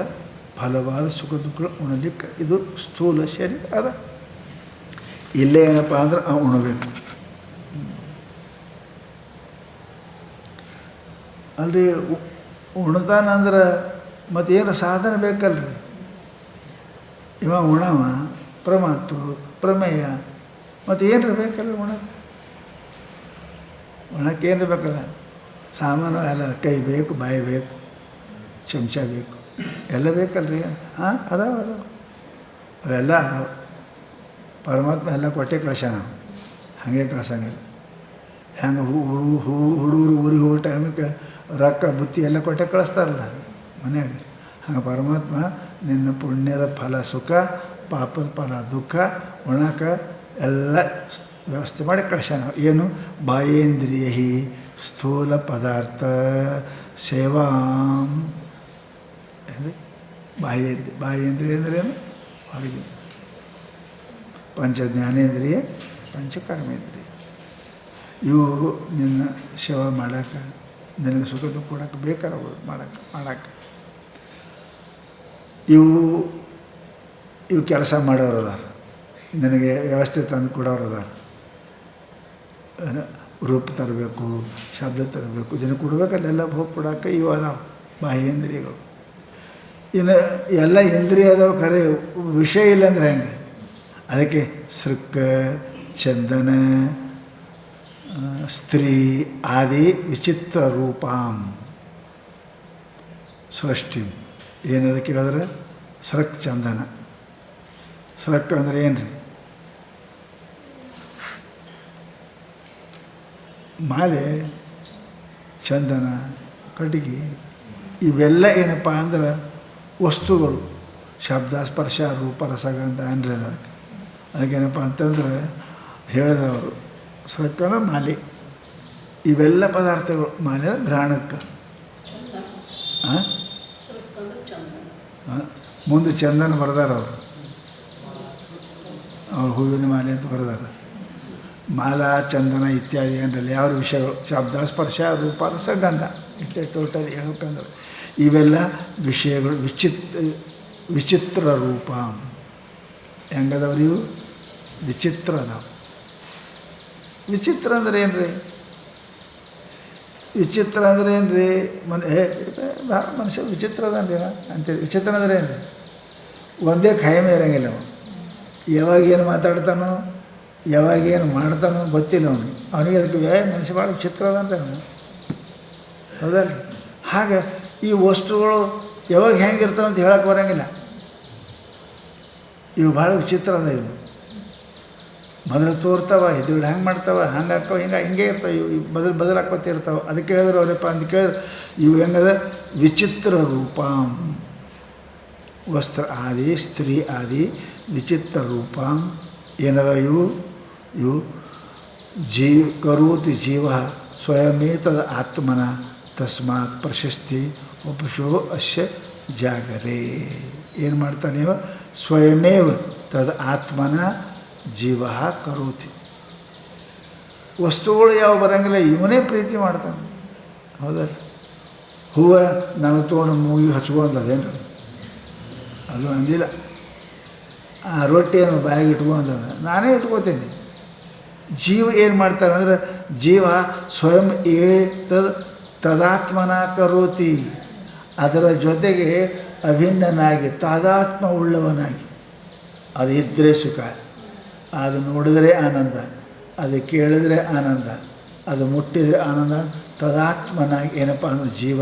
Speaker 1: ಫಲವಾದ ಸುಖ ದುಃಖ ಉಣಲಿಕ್ಕೆ ಇದು ಸ್ಥೂಲ ಶರೀರ ಅದ. ಇಲ್ಲೇ ಏನಪ್ಪ ಅಂದ್ರೆ ಉಣಬೇಕು. ಅಲ್ಲಿ ಉಣ್ತಾನಂದ್ರೆ ಮತ್ತೇನು ಸಾಧನ ಬೇಕಲ್ರಿ. ಇವ ಉಣವ ಪ್ರಮಾತೃ ಪ್ರಮೇಯ ಮತ್ತು ಏನರ ಬೇಕಲ್ಲ ಉಣಕ್ಕೆ ಏನರ ಬೇಕಲ್ಲ. ಸಾಮಾನು ಎಲ್ಲ ಕೈ ಬೇಕು, ಬಾಯಿ ಬೇಕು, ಚಮಚ ಬೇಕು, ಎಲ್ಲ ಬೇಕಲ್ರಿ. ಅದಾವ ಅವೆಲ್ಲ ಅದಾವ. ಪರಮಾತ್ಮ ಎಲ್ಲ ಕೊಟ್ಟೆ ಕಳ್ಸ್ಯಾನ, ಹಾಗೆ ಕಳ್ಸಂಗಿಲ್ಲ. ಹೆಂಗೆ ಹುಡುಗರು ಊರಿಗೆ ಹೋಗೋ ಟೈಮಿಗೆ ರೊಕ್ಕ ಬುತ್ತಿ ಎಲ್ಲ ಕೊಟ್ಟೆ ಕಳಿಸ್ತಾರಲ್ಲ ಮನೆಯಾಗ, ಹಾಗೆ ಪರಮಾತ್ಮ ನಿನ್ನ ಪುಣ್ಯದ ಫಲ ಸುಖ, ಪಾಪದ ಫಲ ದುಃಖ, ಉಣಕ ಎಲ್ಲ ವ್ಯವಸ್ಥೆ ಮಾಡಿ ಕಳಿಸ್ಯಾನ. ಏನು? ಬಾಯೇಂದ್ರಿಯ ಸ್ಥೂಲ ಪದಾರ್ಥ ಸೇವಾಂ. ಏನ್ರಿ ಬಾಹ್ಯೇಂದ್ರಿಯ ಅಂದ್ರೇನು? ಹೊರಗೆ. ಪಂಚ ಜ್ಞಾನೇಂದ್ರಿಯ, ಪಂಚ ಕರ್ಮೇಂದ್ರಿಯ. ಇವು ನಿನ್ನ ಸೇವಾ ಮಾಡೋಕ್ಕೆ, ನಿನಗೆ ಸುಖ ದುಃಖ ಕೊಡೋಕೆ ಬೇಕಾರೆ ಮಾಡೋಕ್ಕೆ ಇವು ಕೆಲಸ ಮಾಡೋರು ಅದಾರ, ನಿನಗೆ ವ್ಯವಸ್ಥೆ ತಂದು ಕೊಡೋರು ಅದಾರ. ರೂಪ ತರಬೇಕು, ಶಬ್ದ ತರಬೇಕು, ಇದನ್ನು ಕೊಡ್ಬೇಕಲ್ಲೆಲ್ಲ ಹೋಗಿ ಕೊಡೋಕೆ ಇವು ಅದಾವ ಬಾಹ್ಯೇಂದ್ರಿಯಗಳು. ಇನ್ನು ಎಲ್ಲ ಇಂದ್ರಿಯ ಅದಾವ, ಖರೆ ವಿಷಯ ಇಲ್ಲಂದ್ರೆ ಹೆಂಗೆ? ಅದಕ್ಕೆ ಸೃಕ್ಕ, ಚಂದನ, ಸ್ತ್ರೀ ಆದಿ ವಿಚಿತ್ರ ರೂಪಾಂ ಸೃಷ್ಟಿ. ಏನದಕ್ಕೆ ಹೇಳಿದ್ರೆ ಸೃಕ್ ಚಂದನ. ಸೃಕ್ ಅಂದರೆ ಏನು ರೀ? ಮಾಲೆ, ಚಂದನ, ಕಟ್ಟಿಗೆ, ಇವೆಲ್ಲ ಏನಪ್ಪ ಅಂದ್ರೆ ವಸ್ತುಗಳು. ಶಬ್ದ, ಸ್ಪರ್ಶ, ರೂಪ, ರಸಗಂಧ ಅಂದರೆ ಅದಕ್ಕೇನಪ್ಪ ಅಂತಂದ್ರೆ ಹೇಳಿದ್ರೆ ಅವರು ಸೃಕ್ ಅಂದ್ರೆ ಮಾಲೆ. ಇವೆಲ್ಲ ಪದಾರ್ಥಗಳು ಮಾಲೆ ಗ್ರಹಣಕ್ಕೆ. ಮುಂದೆ ಚಂದನ ಬರೆದಾರ ಅವ್ರು ಹೂವಿನ ಮಾಲೆ ಅಂತ ಬರೆದಾರ. ಮಾಲಾ, ಚಂದನ ಇತ್ಯಾದಿ ಏನರಲ್ಲಿ ಯಾವ ವಿಷಯಗಳು? ಶಬ್ದ, ಸ್ಪರ್ಶ, ರೂಪ, ರಸಗಂಧ. ಇಷ್ಟೇ ಟೋಟಲ್ ಹೇಳ್ಬೇಕಂದ್ರೆ ಇವೆಲ್ಲ ವಿಷಯಗಳು. ವಿಚಿತ್ರ ರೂಪ ಹೆಂಗದವ್ರು? ಇವು ವಿಚಿತ್ರ ಅದಾವ. ವಿಚಿತ್ರ ಅಂದ್ರೆ ಏನು ರೀ? ವಿಚಿತ್ರ ಅಂದ್ರೆ ಏನು ರೀ? ಮನುಷ್ಯ ವಿಚಿತ್ರ ಅದನ್ರಿ ಅಂತೇಳಿ. ವಿಚಿತ್ರ ಅಂದ್ರೆ ಏನು ರೀ? ಒಂದೇ ಖಾಯಮೇ ಇರೋಂಗಿಲ್ಲ. ಯಾವಾಗೇನು ಮಾತಾಡ್ತಾನೋ, ಯಾವಾಗೇನು ಮಾಡ್ತಾನೋ ಗೊತ್ತಿಲ್ಲ ಅವನಿಗೆ. ಅದಕ್ಕೆ ಮನುಷ್ಯ ಭಾಳ ವಿಚಿತ್ರ ಅದನ್ರಿ ಅವನು, ಹೌದಲ್ಲ? ಹಾಗೆ ಈ ವಸ್ತುಗಳು ಯಾವಾಗ ಹೆಂಗಿರ್ತಾವೆ ಅಂತ ಹೇಳಕ್ಕೆ ಬರೋಂಗಿಲ್ಲ. ಇವು ಭಾಳ ವಿಚಿತ್ರ ಅದ. ಇವು ಮೊದಲು ತೋರ್ತಾವ, ಎದುರು ಹೆಂಗೆ ಮಾಡ್ತಾವೆ, ಹಂಗೆ ಹಾಕೋ, ಹಿಂಗೆ ಇರ್ತಾವೆ. ಇವು ಬದಲಾಕೋತ ಇರ್ತಾವೆ. ಅದಕ್ಕೆ ಹೇಳಿದ್ರು ಅವರಪ್ಪ ಅಂತ ಕೇಳಿದ್ರೆ ಇವು ಹೆಂಗದ? ವಿಚಿತ್ರ ರೂಪ. ವಸ್ತ್ರ ಆದಿ, ಸ್ತ್ರೀ ಆದಿ ವಿಚಿತ್ರ ರೂಪ ಏನದ? ಇವು ಕರೋತಿ ಜೀವ ಸ್ವಯಮೇತದ ಆತ್ಮನ ತಸ್ಮಾತ್ ಪ್ರಶಸ್ತಿ ವಪುಷೋ ಅಸ್ಯ ಜಾಗರೇ. ಏನು ಮಾಡ್ತಾನೆ? ನೀವು ಸ್ವಯಮೇವ ತದ ಆತ್ಮನ ಜೀವ ಕರೋತಿ. ವಸ್ತುಗಳು ಯಾವ ಬರೋಂಗಿಲ್ಲ, ಇವನೇ ಪ್ರೀತಿ ಮಾಡ್ತಾನೆ, ಹೌದಲ್ಲ? ಹೂವು ನನಗೆ ತೊಗೊಂಡು ಮೂಗಿಗೆ ಹಚ್ಕೊಂಡದೇನು? ಅದು ಅಂದಿಲ್ಲ. ಆ ರೊಟ್ಟಿಯನ್ನು ಬಾಯಿಗೆ ಇಟ್ಕೊಂಡದ, ನಾನೇ ಇಟ್ಕೋತೀನಿ. ಜೀವ ಏನು ಮಾಡ್ತಾನೆ ಅಂದರೆ ಜೀವ ಸ್ವಯಂ ತದಾತ್ಮನ ಕರೋತಿ. ಅದರ ಜೊತೆಗೆ ಅಭಿನ್ನನಾಗಿ ತಾದಾತ್ಮ ಉಳ್ಳವನಾಗಿ. ಅದು ಇದ್ದರೆ ಸುಖ, ಅದು ನೋಡಿದರೆ ಆನಂದ, ಅದು ಕೇಳಿದರೆ ಆನಂದ, ಅದು ಮುಟ್ಟಿದರೆ ಆನಂದ. ತದಾತ್ಮನಾಗಿ ಏನಪ್ಪ ಅಂದ್ರೆ ಜೀವ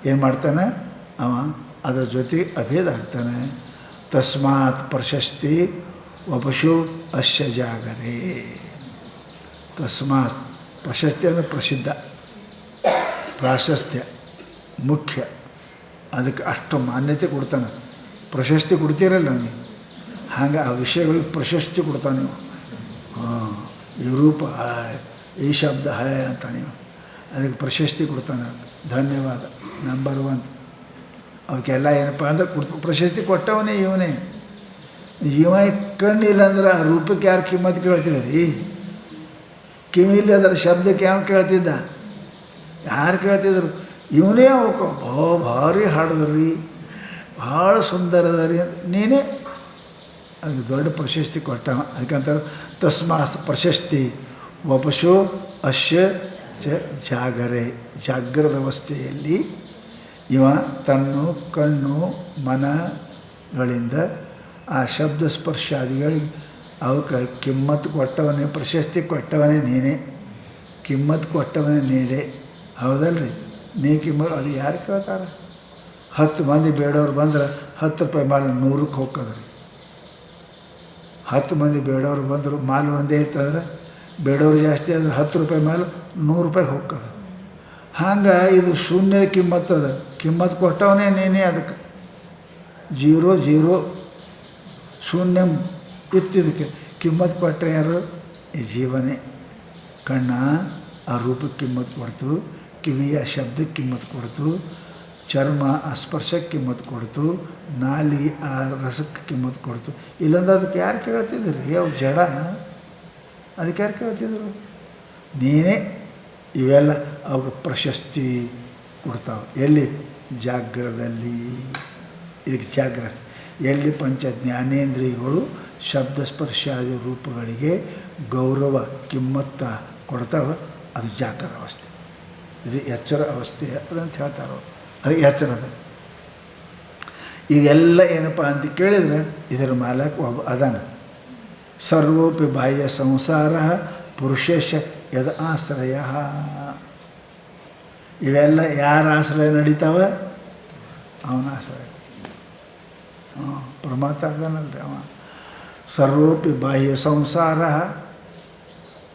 Speaker 1: ಏನು ಮಾಡ್ತಾನೆ? ಅವ ಅದರ ಜೊತೆಗೆ ಅಭೇದ ಆಗ್ತಾನೆ. ತಸ್ಮಾತ್ ಪ್ರಶಸ್ತಿ ವಪುಷು ಅಸ್ಯ ಜಾಗರೇ. ತಸ್ಮಾತ್ ಪ್ರಶಸ್ತಿ ಅಂದರೆ ಪ್ರಸಿದ್ಧ, ಪ್ರಾಶಸ್ತ್ಯ, ಮುಖ್ಯ. ಅದಕ್ಕೆ ಅಷ್ಟು ಮಾನ್ಯತೆ ಕೊಡ್ತಾನೆ. ಪ್ರಶಸ್ತಿ ಕೊಡ್ತೀರಲ್ಲ ನೀವು, ಹಾಗೆ ಆ ವಿಷಯಗಳಿಗೆ ಪ್ರಶಸ್ತಿ ಕೊಡ್ತಾನೆ ನೀವು. ಈ ರೂಪ ಈ ಶಬ್ದ ಹಯ ಅಂತ ನೀವು ಅದಕ್ಕೆ ಪ್ರಶಸ್ತಿ ಕೊಡ್ತಾನೆ. ಧನ್ಯವಾದ, ನಂಬರ್ 1. ಅವಕ್ಕೆಲ್ಲ ಏನಪ್ಪ ಅಂದ್ರೆ ಪ್ರಶಸ್ತಿ ಕೊಟ್ಟವನೇ ಇವನೇ. ಇವ ಕಣ್ಣಿಲ್ಲ ಅಂದ್ರೆ ಆ ರೂಪಕ್ಕೆ ಯಾರು ಕಿಮ್ಮತ್ತು ಕೇಳ್ತಿದ್ರಿ? ಕಿವಿಲಿ ಅದರ ಶಬ್ದಕ್ಕೆ ಯಾವ ಕೇಳ್ತಿದ್ದ? ಯಾರು ಕೇಳ್ತಿದ್ರು? ಇವನೇ ಅವಕ್ಕೆ ಭಾರಿ ಹಾಡಿದ್ರಿ, ಭಾಳ ಸುಂದರ ರೀ, ನೀನೇ ಅದಕ್ಕೆ ದೊಡ್ಡ ಪ್ರಶಸ್ತಿ ಕೊಟ್ಟವ. ಅದಕ್ಕಂತಾರೆ ತಸ್ಮಾತ್ ಪ್ರಶಸ್ತಿ ವಪುಷೋ ಅಸ್ಯ ಜಾಗರೇ. ಜಾಗ್ರದ ಅವಸ್ಥೆಯಲ್ಲಿ ಇವ ತನ್ನ ಕಣ್ಣು ಮನಗಳಿಂದ ಆ ಶಬ್ದ ಸ್ಪರ್ಶಾದಿಗಳಿಗೆ ಅವಕ್ಕೆ ಕಿಮ್ಮತ್ತು ಕೊಟ್ಟವನೇ, ಪ್ರಶಸ್ತಿ ಕೊಟ್ಟವನೇ ನೀನೇ, ಕಿಮ್ಮತ್ತು ಕೊಟ್ಟವನೇ ನೀನೇ, ಹೌದಲ್ರಿ? ನೀ ಕಿಮ್ಮತ್ತು ಅದು ಯಾರು ಕೇಳ್ತಾರೆ? 10 ಮಂದಿ ಬೇಡವ್ರು ಬಂದ್ರೆ 10 ರೂಪಾಯಿ ಮಾಲು 100ಕ್ಕೆ ಹೋಗ್ತದ್ರಿ. 10 ಮಂದಿ ಬೇಡವ್ರು ಬಂದರು ಮಾಲು ಒಂದೇ ಇತ್ತಂದ್ರೆ ಬೇಡೋರು ಜಾಸ್ತಿ ಆದರೆ 10 ರೂಪಾಯಿ ಮೇಲೆ 100 ರೂಪಾಯಿ ಹೋಗ್ತದೆ. ಹಂಗೆ ಇದು ಶೂನ್ಯದ ಕಿಮ್ಮತ್ತದ, ಕಿಮ್ಮತ್ತು ಕೊಟ್ಟವನೇ ನೀನೇ ಅದಕ್ಕೆ. 0 0 ಶೂನ್ಯಂ ಇತ್ತಿದ್ದಕ್ಕೆ ಕಿಮ್ಮತ್ತು ಕೊಟ್ಟರೆ ಯಾರು? ಈ ಜೀವನೇ. ಕಣ್ಣ ಆ ರೂಪಕ್ಕೆ ಕಿಮ್ಮತ್ತು ಕೊಡ್ತು, ಕಿವಿಯ ಶಬ್ದಕ್ಕೆ ಕಿಮ್ಮತ್ತು ಕೊಡ್ತು, ಚರ್ಮ ಆ ಸ್ಪರ್ಶಕ್ಕೆ ಕಿಮ್ಮತ್ತು ಕೊಡ್ತು, ನಾಲಿಗೆ ಆ ರಸಕ್ಕೆ ಕಿಮ್ಮತ್ತು ಕೊಡ್ತು. ಇಲ್ಲಂದ್ರೆ ಅದಕ್ಕೆ ಯಾರು ಕೇಳ್ತಿದ್ರಿ? ಅವು ಜಡ, ಅದಕ್ಕೆ ಯಾರು ಕೇಳ್ತಿದ್ರು? ನೀನೇ ಇವೆಲ್ಲ ಅವಾಗ ಪ್ರಶಸ್ತಿ ಕೊಡ್ತಾವೆ. ಎಲ್ಲಿ? ಜಾಗ್ರದಲ್ಲಿ. ಇದಕ್ಕೆ ಜಾಗ್ರತೆ. ಎಲ್ಲಿ ಪಂಚ ಜ್ಞಾನೇಂದ್ರಿಯಗಳು ಶಬ್ದ ಸ್ಪರ್ಶಾದಿ ರೂಪಗಳಿಗೆ ಗೌರವ ಕಿಮ್ಮತ್ತ ಕೊಡ್ತಾವೆ, ಅದು ಜಾಗ್ರದ ಅವಸ್ಥೆ. ಇದು ಎಚ್ಚರ ಅವಸ್ಥೆ ಅದಂತ ಹೇಳ್ತಾರೆ. ಅದು ಎಚ್ಚರದ. ಇವೆಲ್ಲ ಏನಪ್ಪ ಅಂತ ಕೇಳಿದರೆ ಇದರ ಮಾಲಕ ಒಬ್ಬ ಅದಾನ. ಸರ್ವೋಪಿ ಬಾಹ್ಯ ಸಂಸಾರ ಪುರುಷೇಶ ಯದ ಆಶ್ರಯ. ಇವೆಲ್ಲ ಯಾರ ಆಶ್ರಯ ನಡೀತಾವ? ಅವನ ಆಶ್ರಯ. ಪರಮಾತ್ಮ ಅದನಲ್ರಿ ಅವ. ಸರ್ವೋಪಿ ಬಾಹ್ಯ ಸಂಸಾರ,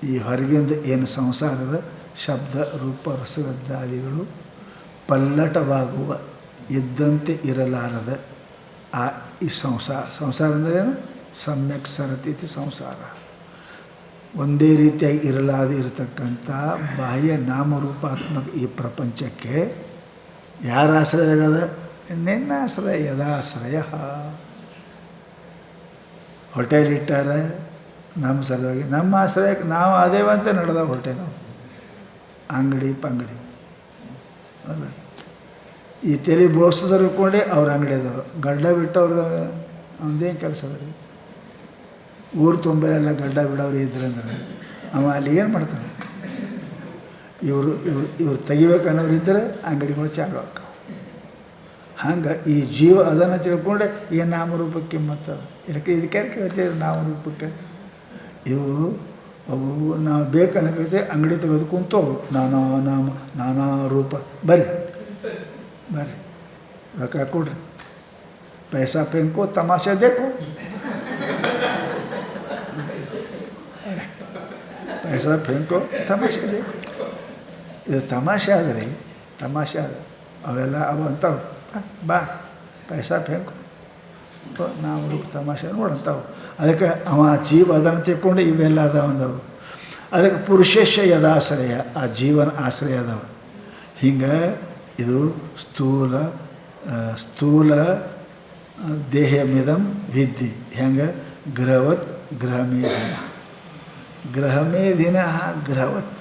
Speaker 1: ಈ ಹೊರಗಿಂದ ಏನು ಸಂಸಾರದ ಶಬ್ದ ರೂಪ ರಸಗಂಧಾದಿಗಳು ಪಲ್ಲಟವಾಗುವ, ಇದ್ದಂತೆ ಇರಲಾರದ ಆ ಈ ಸಂಸಾರ ಅಂದ್ರೇನು? ಸಮ್ಯಕ್ ಸರತಿ ಸಂಸಾರ. ಒಂದೇ ರೀತಿಯಾಗಿ ಇರಲಾದೆ ಇರತಕ್ಕಂಥ ಬಾಹ್ಯ ನಾಮರೂಪಾತ್ಮಕ ಈ ಪ್ರಪಂಚಕ್ಕೆ ಯಾರ ಆಶ್ರಯ ಆಗದ? ನಿನ್ನ ಆಶ್ರಯ. ಯದಾಶ್ರಯ. ಹೋಟೆಲ್ ಇಟ್ಟಾರ ನಮ್ಮ ಸಲುವಾಗಿ, ನಮ್ಮ ಆಶ್ರಯಕ್ಕೆ ನಾವು ಅದೇವಂತ ನಡೆದಾವ ಹೊರಟೇನವು. ಅಂಗಡಿ ಪಂಗಡಿ ಅದ. ಈ ತಲೆ ಬೋಳ್ಸೋದ್ರ ಕೊಂಡೆ ಅವ್ರ ಅಂಗಡಿ ಅದಾವ. ಗಡ್ಡ ಬಿಟ್ಟವ್ರು ಅವನದೇನು ಕೆಲಸ ಅದ ರೀ? ಊರು ತುಂಬ ಎಲ್ಲ ಗಡ್ಡ ಬಿಡೋರು ಇದ್ರಂದ್ರೆ ಅವ ಅಲ್ಲಿ ಏನು ಮಾಡ್ತಾನೆ? ಇವ್ರು ತೆಗಿಬೇಕನ್ನೋರು ಇದ್ದರೆ ಅಂಗಡಿಗಳು ಚಾಲು ಆಗ್ತಾವೆ. ಹಂಗೆ ಈ ಜೀವ ಅದನ್ನು ತಿಳ್ಕೊಂಡೆ ಏನು ನಾಮರೂಪಕ್ಕೆ ಕಿಮ್ಮತ್ತದ. ಇದಕ್ಕೆ ಯಾರು ಕೇಳ್ತೀವಿ? ನಾಮರೂಪಕ್ಕೆ ಅವು ನಾವು ಬೇಕನ್ನಕೈತೆ ಅಂಗಡಿ ತೆಗೆದು ಕುಂತು ಅವು ನಾನಾ ರೂಪ. ಬರ್ರಿ ರೊಕ್ಕ ಕೊಡ್ರಿ, ಪೈಸಾ ಫೆಂಕೋ, ತಮಾಷೆ ದೇಕೋ. ಪೈಸಾ ಫೆಂಕೋ, ತಮಾಷೆ ದೇಕೋ. ಇದು ತಮಾಷೆ ಆದ್ರಿ, ತಮಾಷೆ ಅದ. ಅವೆಲ್ಲ ಅವು ಅಂತಾವು, ಬಾ ಪೈಸಾ ಫೆಂಕೋ, ನಾವು ರೂಪ ತಮಾಷೆ ನೋಡಂತಾವು. ಅದಕ್ಕೆ ಅವ ಜೀವ ಅದನ್ನು ತಿಳ್ಕೊಂಡು ಇವೆಲ್ಲ ಅದಾವಂದವು. ಅದಕ್ಕೆ ಪುರುಷೇಶ ಯದಾಶ್ರಯ, ಆ ಜೀವನ ಆಶ್ರಯ ಅದಾವ. ಹಿಂಗೆ ಇದು ಸ್ಥೂಲ ದೇಹಮಿದಂ ವಿದ್ಯೆ. ಹೆಂಗೆ? ಗೃಹವತ್ ಗೃಹಮೇಧಿನ. ಗೃಹವತ್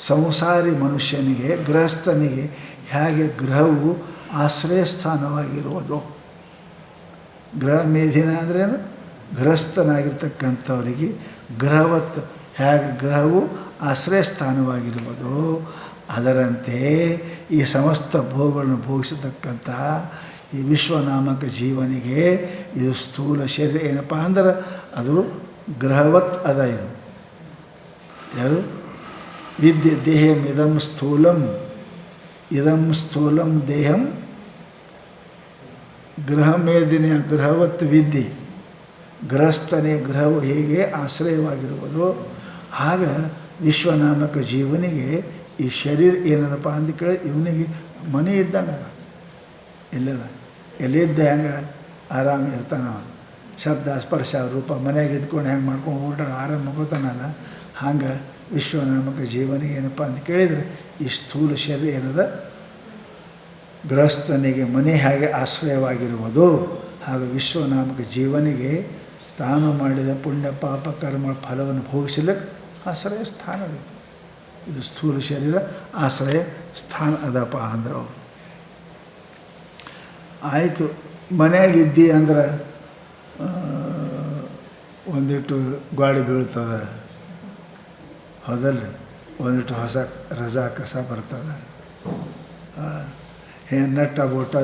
Speaker 1: ಸಂಸಾರಿ ಮನುಷ್ಯನಿಗೆ, ಗೃಹಸ್ಥನಿಗೆ ಹೇಗೆ ಗೃಹವು ಆಶ್ರಯ ಸ್ಥಾನವಾಗಿರುವುದು. ಗೃಹಮೇಧಿನ ಅಂದ್ರೇನು? ಗೃಹಸ್ಥನಾಗಿರ್ತಕ್ಕಂಥವರಿಗೆ ಗೃಹವತ್ ಹೇಗೆ ಗೃಹವು ಆಶ್ರಯ ಸ್ಥಾನವಾಗಿರುವುದು, ಅದರಂತೆ ಈ ಸಮಸ್ತ ಭೋಗಗಳನ್ನು ಭೋಗಿಸತಕ್ಕಂತಹ ಈ ವಿಶ್ವನಾಮಕ ಜೀವನಿಗೆ ಇದು ಸ್ಥೂಲ ಶರೀರ ಏನಪ್ಪ ಅಂದ್ರೆ ಅದು ಗೃಹವತ್ ಅದ. ಇದು ಯಾರು? ವಿದ್ಯೆ ದೇಹಂ ಇದಂ ಸ್ಥೂಲಂ ದೇಹಂ ಗೃಹಮೇದಿನ ಗೃಹವತ್ ವಿದ್ಯೆ. ಗೃಹಸ್ಥನೇ ಗೃಹವು ಹೇಗೆ ಆಶ್ರಯವಾಗಿರುವುದು ಆಗ ವಿಶ್ವನಾಮಕ ಜೀವನಿಗೆ ಈ ಶರೀರ ಏನದಪ್ಪ ಅಂದು ಕೇಳಿ ಇವನಿಗೆ ಮನೆ ಇದ್ದಂಗೆ ಅದ. ಎಲ್ಲದ ಎಲ್ಲಿದ್ದ ಹೆಂಗೆ ಆರಾಮ ಇರ್ತಾನ. ಶಬ್ದ ಸ್ಪರ್ಶ ರೂಪ ಮನೆಯಾಗ ಇದ್ಕೊಂಡು ಹೆಂಗೆ ಮಾಡ್ಕೊಂಡು ಊಟ ಆರಾಮ ಮಗೋತಾನಲ್ಲ, ಹಂಗೆ ವಿಶ್ವನಾಮಕ ಜೀವನಿಗೆ ಏನಪ್ಪ ಅಂತ ಕೇಳಿದರೆ ಈ ಸ್ಥೂಲ ಶರೀರ ಏನದ ಗೃಹಸ್ಥನಿಗೆ ಮನೆ ಹೇಗೆ ಆಶ್ರಯವಾಗಿರುವುದು ಹಾಗೂ ವಿಶ್ವನಾಮಕ ಜೀವನಿಗೆ ತಾನು ಮಾಡಿದ ಪುಣ್ಯ ಪಾಪ ಕರ್ಮ ಫಲವನ್ನು ಭೋಗಿಸಲಿಕ್ಕೆ ಆಶ್ರಯ ಸ್ಥಾನ ಅದು. ಇದು ಸ್ಥೂಲ ಶರೀರ ಆಶ್ರಯ ಸ್ಥಾನ ಅದಪ್ಪ ಅಂದ್ರೆ ಅವರು. ಆಯಿತು, ಮನೆಯಾಗಿದ್ದಿ ಅಂದ್ರೆ ಒಂದಿಟ್ಟು ಗಾಳಿ ಬೀಳ್ತದೆ, ಹೌದಲ್ರಿ? ಒಂದಿಟ್ಟು ಹೊಸ ರಜಾ ಕಸ ಬರ್ತದೆ, ನಟ್ಟ ಬೋಟ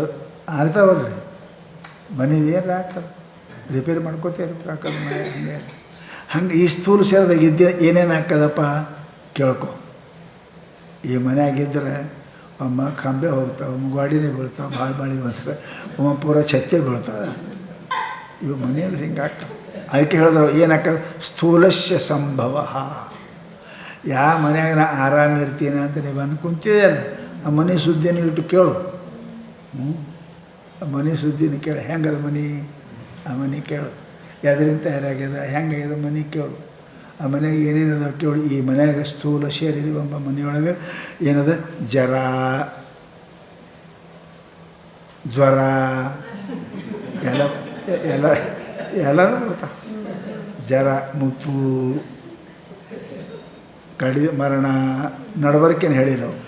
Speaker 1: ಆಗ್ತಾವಲ್ರಿ. ಮನೇದು ಏನು ಆಗ್ತದೆ, ರಿಪೇರಿ ಮಾಡ್ಕೋತೀರಿ ಹಾಕೋದು ಮನೆ. ಹಂಗೆ ಈ ಸ್ಥೂಲ ಶರೀರದಾಗ ಇದ್ದ ಏನೇನು ಹಾಕದಪ್ಪ ಕೇಳ್ಕೊ. ಈ ಮನೆಯಾಗಿದ್ದರೆ ಒಮ್ಮ ಕಂಬೆ ಹೋಗ್ತಾವೆ, ಒಮ್ಮ ಗಾಡಿನೇ ಬೀಳ್ತಾವೆ, ಬಾಳಿ ಬಂದರೆ ಒಮ್ಮ ಪೂರ ಛತ್ತೆ ಬೀಳ್ತವೆ. ಇವು ಮನೆ ಅಂದ್ರೆ ಹಿಂಗೆ ಆಗ್ತವೆ. ಅದಕ್ಕೆ ಹೇಳಿದ್ರು ಏನು ಹಾಕೋದು? ಸ್ಥೂಲಸ್ಯ ಸಂಭವ. ಯಾವ ಮನ್ಯಾಗ ನಾ ಆರಾಮಿರ್ತೀನಿ ಅಂತ ನೀವು ಬಂದು ಕುಂತಿದೆಯಲ್ಲ, ಆ ಮನೆ ಸುದ್ದಿನ ಇಟ್ಟು ಕೇಳು. ಆ ಮನೆ ಸುದ್ದಿನ ಕೇಳು, ಹೆಂಗದ ಮನೆ, ಆ ಮನೆ ಕೇಳು, ಎದರಿಂದ ತಯಾರಾಗ್ಯದ, ಹೆಂಗಾಗ್ಯದ ಮನೆ ಕೇಳು, ಆ ಮನೆಯಾಗ ಏನೇನದ ಕೇಳು. ಈ ಮನ್ಯಾಗ ಸ್ಥೂಲ ಶರೀರ ಎಂಬ ಮನೆಯೊಳಗೆ ಏನದ, ಜರ, ಜ್ವರ ಎಲ್ಲ ಎಲ್ಲ ಎಲ್ಲನೂ ಬರ್ತಾವೆ. ಜರ, ಮುಪ್ಪು, ಮರಣ, ನಡವಳಿಕೆನ ಹೇಳಿಲ್ಲ ಅವು.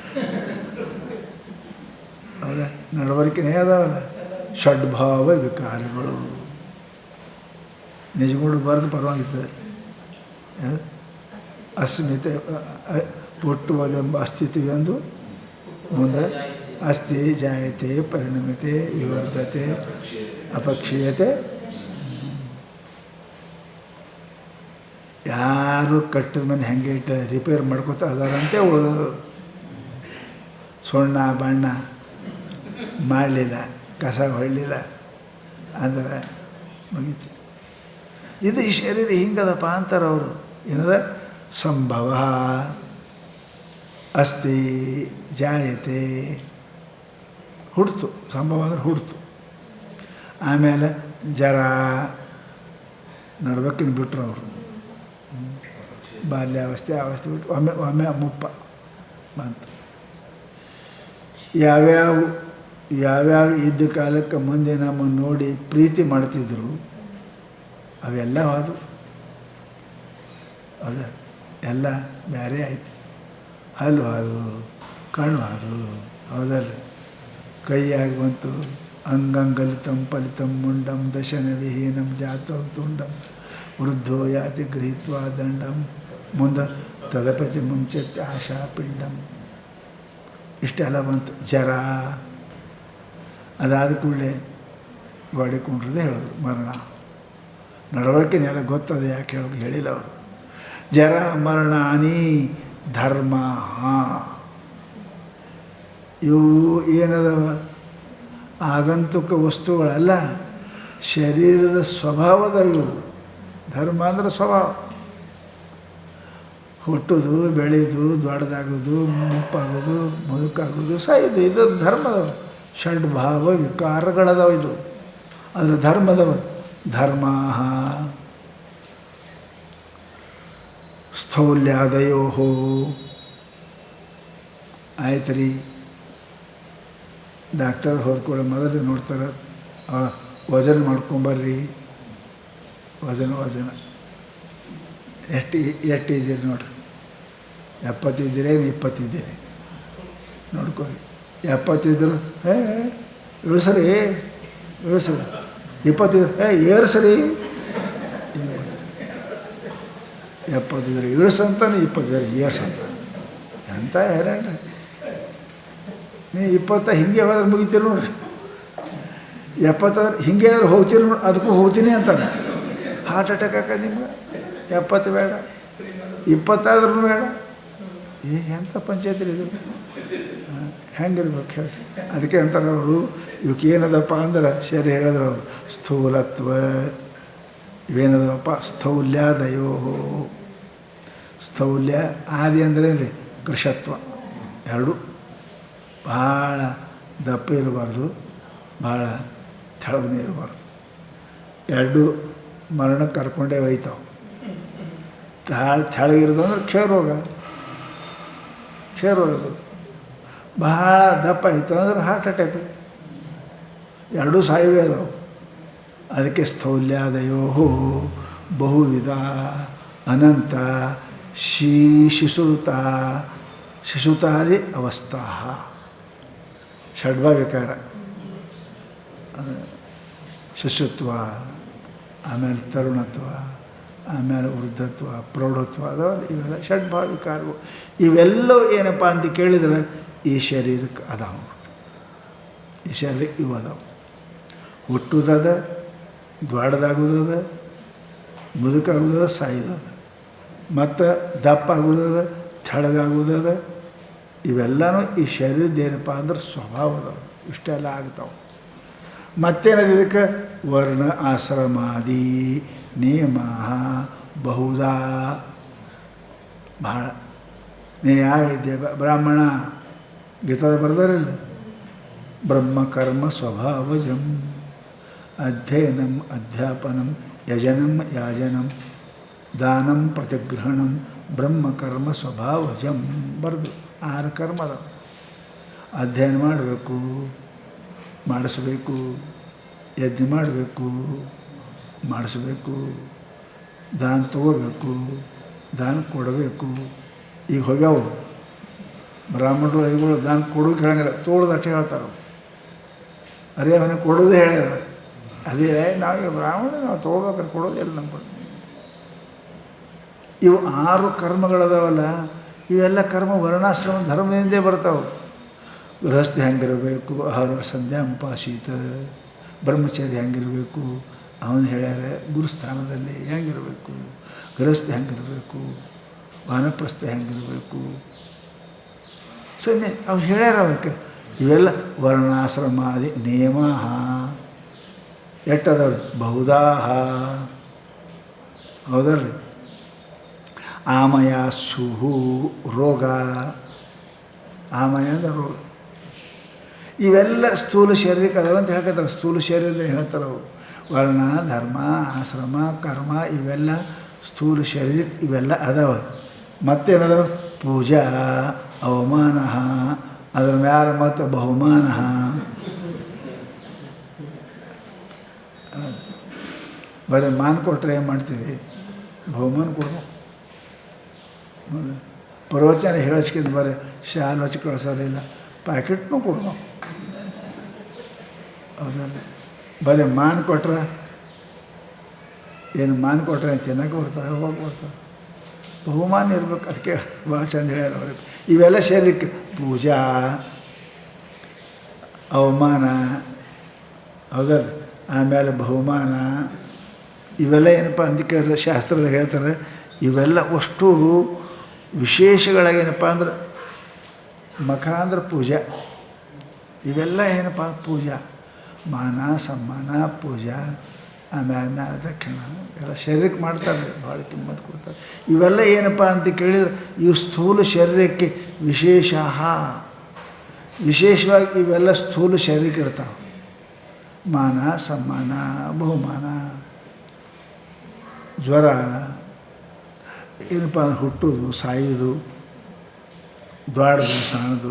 Speaker 1: ಹೌದಾ, ನಡವಳಿಕೆನೇ ಅದಾವಲ್ಲ, ಷಡ್ಭಾವ ವಿಕಾರಗಳು. ನಿಜಗಳು ಬರೆದು ಪರವಾಗಿರ್ತದೆ. ಅಸ್ಮಿತೆ ಹುಟ್ಟುವುದೆಂಬ ಅಸ್ತಿತ್ವವೆಂದು ಮುಂದೆ ಅಸ್ತಿ, ಜಾಯತೆ, ಪರಿಣಮತೆ, ವಿವರ್ಧತೆ, ಅಪಕ್ಷೀಯತೆ. ಯಾರು ಕಟ್ಟಿದ ಮನೆ ಹೆಂಗೆ ಇಟ್ಟು ರಿಪೇರ್ ಮಾಡ್ಕೊತ ಅದಾರಂತೆ ಉಳಿದದು. ಸುಣ್ಣ ಬಣ್ಣ ಮಾಡಲಿಲ್ಲ, ಕಸ ಹೊಡಲಿಲ್ಲ ಅಂದ್ರೆ ಮುಗೀತು. ಇದು ಈ ಶರೀರ ಹಿಂಗದಪ್ಪ ಅಂತಾರೆ ಅವರು. ಏನದ, ಸಂಭವ, ಅಸ್ತಿ, ಜಾಯತೆ, ಹುಡ್ತು. ಸಂಭವ ಅಂದ್ರೆ ಹುಡ್ತು. ಆಮೇಲೆ ಜರ, ನಡ್ಬೇಕಿನ ಬಿಟ್ಟರು ಅವರು. ಬಾಲ್ಯಾವಸ್ಥೆ, ಅವಸ್ಥೆ ಬಿಟ್ಟು ಒಮ್ಮೆ ಮುಪ್ಪ ಬಂತು. ಯಾವ್ಯಾವ ಇದ್ದ ಕಾಲಕ್ಕೆ ಮುಂದೆ ನಮ್ಮನ್ನು ನೋಡಿ ಪ್ರೀತಿ ಮಾಡ್ತಿದ್ರು ಅವೆಲ್ಲ ಅದು ಅದ ಎಲ್ಲ ಬೇರೆ ಆಯಿತು. ಹಲ್ಲು ಅದು, ಕಣ್ಣು ಅದು, ಹೌದಲ್ಲ. ಕೈಯಾಗಿ ಬಂತು, ಅಂಗಂಗಲಿತಂ ಫಲಿತಂ ಮುಂಡಂ ದಶನ ವಿಹೀನಂ ಜಾತಂ ತುಂಡಂ ವೃದ್ಧೋ ಯಾತಿ ಗೃಹೀತ್ವಾ ದಂಡಂ ಮುಂದೆ ತದಪತಿ ಮುಂಚೆ ಆಶಾ ಪಿಂಡಂ. ಇಷ್ಟೆಲ್ಲ ಬಂತು. ಜರ ಅದಾದ ಕೂಡಲೇ ಗೋಡಿಕೊಂಡ್ರದೇ ಹೇಳಿದ್ರು ಮರಣ. ನಡವಳಿಕೆನೆಲ್ಲ ಗೊತ್ತದ, ಯಾಕೆ ಹೇಳಿಲ್ಲ ಅವರು. ಜರ ಮರಣಾನಿ ಧರ್ಮ, ಇವು ಏನದವ, ಆಗಂತುಕ ವಸ್ತುಗಳಲ್ಲ, ಶರೀರದ ಸ್ವಭಾವದ ಇವು. ಧರ್ಮ ಅಂದರೆ ಸ್ವಭಾವ. ಹುಟ್ಟೋದು, ಬೆಳೆಯೋದು, ದೊಡ್ಡದಾಗೋದು, ಮುಪ್ಪಾಗೋದು, ಮುದುಕಾಗೋದು, ಸಾಯೋದು, ಇದು ಧರ್ಮದವ. ಷಡ್ಭಾವ ವಿಕಾರಗಳದವ. ಇದು ಅದರ ಧರ್ಮದವ. ಧರ್ಮ ಸ್ಥೌಲ್ಯಾದಯೋ. ಆಯ್ತು ರೀ, ಡಾಕ್ಟರ್ ಹೋದ್ಕೊಳ್ಳೋ ಮೊದಲು ನೋಡ್ತಾರೆ, ವಜನ ಮಾಡ್ಕೊಂಬರ್ರಿ. ವಜನ ಎಷ್ಟು ಇದ್ದೀರಿ ನೋಡ್ರಿ. 70 ಇದ್ದೀರಿ, 20 ಇದ್ದೀರಿ ನೋಡ್ಕೊರಿ. 70 ಇದ್ರು ಇಳಿಸ್ರಿ, 20 ಇದ್ರು ಏರ್ಸ್ರಿ. ಏನು ಮಾಡ್ತೀವಿ? 70 ಇದ್ರೆ ಇಳಿಸಂತಾನೆ, 20 ಇದ್ರೆ ಏರ್ಸಂತ. ಎಂಥ ಹೈರಾಣ. ನೀವು 20 ಹಿಂಗೆ ಹೋದ್ರೆ ಮುಗಿತೀರಿ ನೋಡ್ರಿ. 70 ಹಿಂಗೆ ಆದ್ರೆ ಹೋಗ್ತೀರಿ ನೋಡಿ, ಅದಕ್ಕೂ ಹೋಗ್ತೀನಿ ಅಂತಾನೆ. ಹಾರ್ಟ್ ಅಟ್ಯಾಕ್ ಹಾಕೋದು ನಿಮ್ಗೆ. 70 ಬೇಡ, 20 ಆದ್ರೂ ಬೇಡ. ಎಂಥ ಪಂಚಾಯತಿ ಇದು, ಹೆಂಗಿರ್ಬೇಕು ಹೇಳಿ. ಅದಕ್ಕೆ ಅಂತಾರೆ ಅವರು, ಇವಕ್ಕೆ ಏನದಪ್ಪ ಅಂದ್ರೆ ಸರಿ ಹೇಳಿದ್ರು ಅವರು, ಸ್ಥೂಲತ್ವ. ಇವೇನದಪ್ಪ, ಸ್ಥೌಲ್ಯಾದಯೋ. ಸ್ಥೌಲ್ಯ ಆದಿ ಅಂದರೆ ಕೃಶತ್ವ. ಎರಡು, ಭಾಳ ದಪ್ಪ ಇರಬಾರ್ದು, ಭಾಳ ತೆಳಗನೇ ಇರಬಾರ್ದು. ಎರಡು ಮರಣಕ್ಕೆ ಕರ್ಕೊಂಡೇ ಒಯ್ತಾವೆ. ತೆಳಗಿರೋದು ಅಂದ್ರೆ ಕ್ಷಯರೋಗ. ಅದು ಭಾಳ ದಪ್ಪ ಆಯಿತು ಅಂದ್ರೆ ಹಾರ್ಟ್ ಅಟ್ಯಾಕು. ಎರಡೂ ಸಾಯವೇ ಅದಾವೆ. ಅದಕ್ಕೆ ಸ್ಥೌಲ್ಯಾದಯೋ ಬಹುವಿಧ ಅನಂತ ಶಿಶುತಾದಿ ಅವಸ್ಥಾ. ಷಡ್ಭಾವ ವಿಕಾರ, ಶಿಶುತ್ವ, ಆಮೇಲೆ ತರುಣತ್ವ, ಆಮೇಲೆ ವೃದ್ಧತ್ವ, ಪ್ರೌಢತ್ವ ಅದಾವಲ್ಲ, ಇವೆಲ್ಲ ಷಡ್ಭಾವ ವಿಕಾರವು. ಇವೆಲ್ಲವೂ ಏನಪ್ಪ ಅಂತ ಕೇಳಿದ್ರೆ ಈ ಶರೀರಕ್ಕೆ ಅದಾವ. ಈ ಶರೀರಕ್ಕೆ ಇವು ಅದಾವೆ. ಹುಟ್ಟುದದ, ದೊಡ್ಡದಾಗುವುದದ, ಮುದುಕಾಗುವುದದ, ಸಾಯುವುದದ, ಮತ್ತು ದಪ್ಪ ಆಗುವುದದ, ತೆಳಗಾಗುವುದದ. ಇವೆಲ್ಲನೂ ಈ ಶರೀರದ್ದೇನಪ್ಪ ಅಂದ್ರೆ ಸ್ವಭಾವದವು. ಇಷ್ಟೆಲ್ಲ ಆಗ್ತಾವೆ. ಮತ್ತೇನದು ಇದಕ್ಕೆ? ವರ್ಣ ಆಶ್ರಮಾದಿ ನಿಯಮ ಬಹುಧಾ, ಭಾಳ ನೇಯ ವಿದ್ಯೆ ಬ್ರಾಹ್ಮಣ ಗೀತಾದ ಬರ್ದಾರಿಲ್ಲ ಬ್ರಹ್ಮಕರ್ಮ ಸ್ವಭಾವಜಂ ಅಧ್ಯಯನಂ ಅಧ್ಯಾಪನಂ ಯಜನಂ ಯಾಜನಂ ದಾನಂ ಪ್ರತಿಗ್ರಹಣಂ ಬ್ರಹ್ಮಕರ್ಮ ಸ್ವಭಾವಜಂ ಬರೆದು 6 ಕರ್ಮ ಅದ. ಅಧ್ಯಯನ ಮಾಡಬೇಕು, ಮಾಡಿಸ್ಬೇಕು, ಯಜ್ಞ ಮಾಡಬೇಕು, ಮಾಡಿಸ್ಬೇಕು, ದಾನ ತಗೋಬೇಕು, ದಾನ ಕೊಡಬೇಕು. ಈಗ ಹೋಗ್ಯಾವು ಬ್ರಾಹ್ಮಣರು ಐಗಳು ದಾನ ಕೊಡೋಕೆ ಹೇಳಂಗಿಲ್ಲ, ತೋಳ್ದು ಅಷ್ಟೇ ಹೇಳ್ತಾರೆ. ಅರೇ ಅವನಿಗೆ ಕೊಡೋದೇ ಹೇಳ್ಯಾರ. ಅದೇ ನಾವೀಗ ಬ್ರಾಹ್ಮಣ ನಾವು ತೊಗೋಬೇಕಾದ್ರೆ ಕೊಡೋದಿಲ್ಲ ನಮ್ಮ. ಇವು 6 ಕರ್ಮಗಳದಾವಲ್ಲ, ಇವೆಲ್ಲ ಕರ್ಮ ವರ್ಣಾಶ್ರಮ ಧರ್ಮದಿಂದೇ ಬರ್ತಾವೆ. ಗೃಹಸ್ಥಿ ಹೆಂಗಿರಬೇಕು, ಆಹಾರ ಸಂಧ್ಯಾ ಉಪಾಸೀತ, ಬ್ರಹ್ಮಚಾರಿ ಹೆಂಗಿರಬೇಕು ಅವನು ಹೇಳ್ಯಾರ. ಗುರುಸ್ಥಾನದಲ್ಲಿ ಹೆಂಗಿರಬೇಕು, ಗೃಹಸ್ಥಿ ಹೆಂಗಿರಬೇಕು, ವಾನಪ್ರಸ್ಥ ಹೆಂಗಿರಬೇಕು, ಸನ್ನೆ ಅವ್ರು ಹೇಳ್ಯಾರ. ಅವಕ್ಕೆ ಇವೆಲ್ಲ ವರ್ಣಾಶ್ರಮಾದಿ ನಿಯಮ ಎಟ್ಟದವ್ರಿ ಬಹುದಾಹ. ಹೌದಲ್ರಿ. ಆಮಯ ಸುಹು ರೋಗ, ಆಮಯ ಅಂದ್ರೆ ರೋಗ. ಇವೆಲ್ಲ ಸ್ಥೂಲ ಶರೀರಕ್ಕೆ ಅದಾವ ಅಂತ ಹೇಳ್ತಾರೆ. ಸ್ಥೂಲ ಶರೀರದಲ್ಲಿ ಹೇಳ್ತಾರೆ ಅವರು. ವರ್ಣ ಧರ್ಮ ಆಶ್ರಮ ಕರ್ಮ ಇವೆಲ್ಲ ಸ್ಥೂಲ ಶರೀರಕ್ಕೆ ಇವೆಲ್ಲ ಅದಾವ. ಮತ್ತೇನದಾವ? ಪೂಜಾ ಅವಮಾನ, ಅದ್ರ ಮ್ಯಾಲ ಮತ್ತು ಬಹುಮಾನ. ಬರೀ ಮಾನ್ ಕೊಟ್ಟರೆ ಏನು ಮಾಡ್ತೀವಿ? ಬಹುಮಾನ ಕೊಡ್ಬೇಕು. ಪ್ರವಚನ ಹೇಳಿಸ್ಕಿದ್ ಬರೀ ಶಾಲು ಹಚ್ಚಿ ಕಳಿಸೋರಿಲ್ಲ, ಪ್ಯಾಕೆಟ್ನೂ ಕೊಡ್ಬೇಕು. ಹೌದಲ್ಲ? ಬರೀ ಮಾನ್ ಕೊಟ್ರೆ ಏನು ಮಾನ್ ಕೊಟ್ರೆ ತಿನ್ನಕ್ಕೆ ಬರ್ತದೆ, ಹೋಗಿ ಬರ್ತದೆ. ಬಹುಮಾನ ಇರ್ಬೇಕು. ಅದಕ್ಕೆ ಭಾಳ ಚಂದ ಹೇಳ್ಯಾರ ಅವ್ರಿಗೆ. ಇವೆಲ್ಲ ಶರೀರಕ್ಕೆ ಪೂಜಾ ಅವಮಾನ, ಹೌದಲ್ಲ? ಆಮೇಲೆ ಬಹುಮಾನ ಇವೆಲ್ಲ ಏನಪ್ಪ ಅಂತ ಕೇಳಿದ್ರೆ ಶಾಸ್ತ್ರದಾಗ ಹೇಳ್ತಾರೆ. ಇವೆಲ್ಲ ಅಷ್ಟು ವಿಶೇಷಗಳಾಗೇನಪ್ಪ ಅಂದ್ರೆ ಮಖ ಅಂದ್ರೆ ಪೂಜಾ. ಇವೆಲ್ಲ ಏನಪ್ಪ ಪೂಜಾ, ಮಾನ ಸಮ್ಮಾನ ಪೂಜಾ. ಆಮೇಲೆ ಮ್ಯಾಲ ದಕ್ಷಿಣ ಎಲ್ಲ ಶರೀರಕ್ಕೆ ಮಾಡ್ತಾರೆ, ಭಾಳ ಕಿಮ್ಮತ್ತು ಕೊಡ್ತಾರೆ. ಇವೆಲ್ಲ ಏನಪ್ಪ ಅಂತ ಕೇಳಿದ್ರೆ ಇವು ಸ್ಥೂಲ ಶರೀರಕ್ಕೆ ವಿಶೇಷ. ವಿಶೇಷವಾಗಿ ಇವೆಲ್ಲ ಸ್ಥೂಲ ಶರೀರಕ್ಕೆ ಇರ್ತಾವೆ. ಮಾನ ಸಮ್ಮಾನ ಬಹುಮಾನ. ಜ್ವರ ಏನಪ್ಪ ಹುಟ್ಟೋದು ಸಾಯೋದು, ದೊಡ್ಡದು ಸಣ್ಣದು,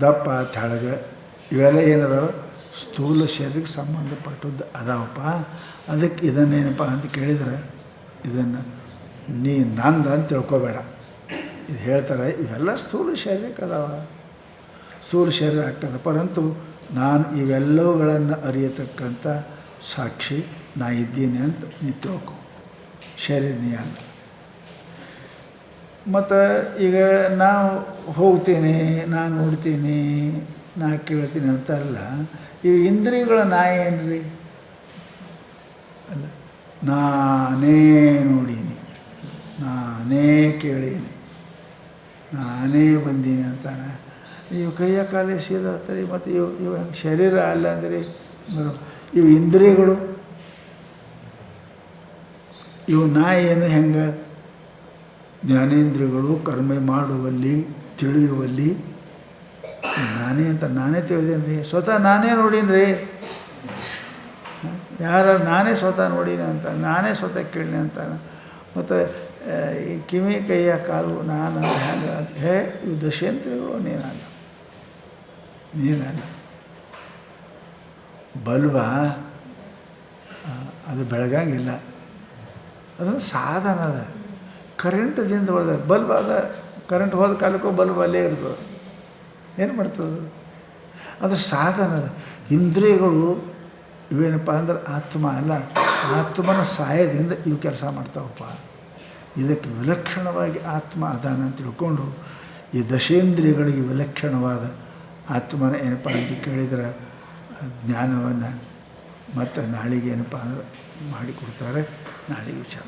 Speaker 1: ದಪ್ಪ ತೆಳಗ ಇವೆಲ್ಲ ಏನದಾವ ಸ್ಥೂಲ ಶರೀರಕ್ಕೆ ಸಂಬಂಧಪಟ್ಟದ್ದು ಅದಾವಪ್ಪ. ಅದಕ್ಕೆ ಇದನ್ನೇನಪ್ಪ ಅಂತ ಕೇಳಿದರೆ ಇದನ್ನು ನೀ ನಂದು ಅಂತ ತಿಳ್ಕೊಬೇಡ. ಇದು ಹೇಳ್ತಾರೆ ಇವೆಲ್ಲ ಸ್ಥೂಲ ಶರೀರಕ್ಕೆ ಅದಾವ, ಸ್ಥೂಲ ಶರೀರ ಆಗ್ತದೆ. ಪರಂತು ನಾನು ಇವೆಲ್ಲವುಗಳನ್ನು ಅರಿಯತಕ್ಕಂಥ ಸಾಕ್ಷಿ ನಾ ಇದ್ದೀನಿ ಅಂತ ನೀ ತಿಳ್ಕೊ. ಶರೀರ ನೀ ಅಂತ. ಮತ್ತು ಈಗ ನಾವು ಹೋಗ್ತೀನಿ, ನಾನು ನೋಡ್ತೀನಿ, ನಾ ಕೇಳ್ತೀನಿ ಅಂತ ಅಲ್ಲ. ಇವು ಇಂದ್ರಿಯಗಳ ನಾ ಏನ್ರಿ ಅಲ್ಲ. ನಾನೇ ನೋಡೀನಿ, ನಾನೇ ಕೇಳೀನಿ, ನಾನೇ ಬಂದೀನಿ ಅಂತಾನೆ. ಇವು ಕೈಯ ಕಾಲೇ ಸೀದಾಗ್ತಾರೆ. ಮತ್ತು ಇವು ಶರೀರ ಅಲ್ಲ ಅಂದರೆ ಇವು ಇಂದ್ರಿಯಗಳು. ಇವು ನಾ ಏನು ಹೆಂಗೆ? ಜ್ಞಾನೇಂದ್ರಿಯಗಳು ಕರ್ಮ ಮಾಡುವಲ್ಲಿ ತಿಳಿಯುವಲ್ಲಿ ನಾನೇ ಅಂತ ನಾನೇ ತಿಳಿದೇನೆ ರೀ. ಸ್ವತಃ ನಾನೇ ನೋಡೀನಿ ರೀ. ಯಾರು ನಾನೇ ಸ್ವತಃ ನೋಡೀನಿ ಅಂತ, ನಾನೇ ಸ್ವತಃ ಕೇಳಿನಿ ಅಂತಾನೆ. ಮತ್ತು ಈ ಕಿವಿ ಕೈಯ ಕಾಲು ನಾನು ಹೆಂಗೆ? ಇವು ದಶೇಂದ್ರಿಯಗಳು ನೀನಲ್ಲ, ನೀನಲ್ಲ. ಬಲ್ಬ ಅದು ಬೆಳಗಂಗಿಲ್ಲ, ಅದೊಂದು ಸಾಧನ ಅದ. ಕರೆಂಟದಿಂದ ಹೊಡೆದ ಬಲ್ಬ್ ಅದ. ಕರೆಂಟ್ ಹೋದ ಕಾಲಕ್ಕೂ ಬಲ್ಬ್ ಅಲ್ಲೇ ಇರ್ತದೆ. ಏನು ಮಾಡ್ತದೆ? ಅದು ಸಾಧನ ಅದ. ಇಂದ್ರಿಯಗಳು ಇವೇನಪ್ಪ ಅಂದ್ರೆ ಆತ್ಮ ಅಲ್ಲ, ಆತ್ಮನ ಸಹಾಯದಿಂದ ಇವು ಕೆಲಸ ಮಾಡ್ತಾವಪ್ಪ. ಇದಕ್ಕೆ ವಿಲಕ್ಷಣವಾಗಿ ಆತ್ಮ ಅದಾನ ಅಂತ ತಿಳ್ಕೊಂಡು ಈ ದಶೇಂದ್ರಿಯಗಳಿಗೆ ವಿಲಕ್ಷಣವಾದ ಆತ್ಮನ ಏನಪ್ಪ ಅಂತ ಕೇಳಿದರೆ ಜ್ಞಾನವನ್ನು ಮತ್ತು ನಾಳೆಗೆ ಏನಪ್ಪ ಅಂದ್ರೆ ಮಾಡಿಕೊಡ್ತಾರೆ. ನಾಳೆಗೆ ವಿಚಾರ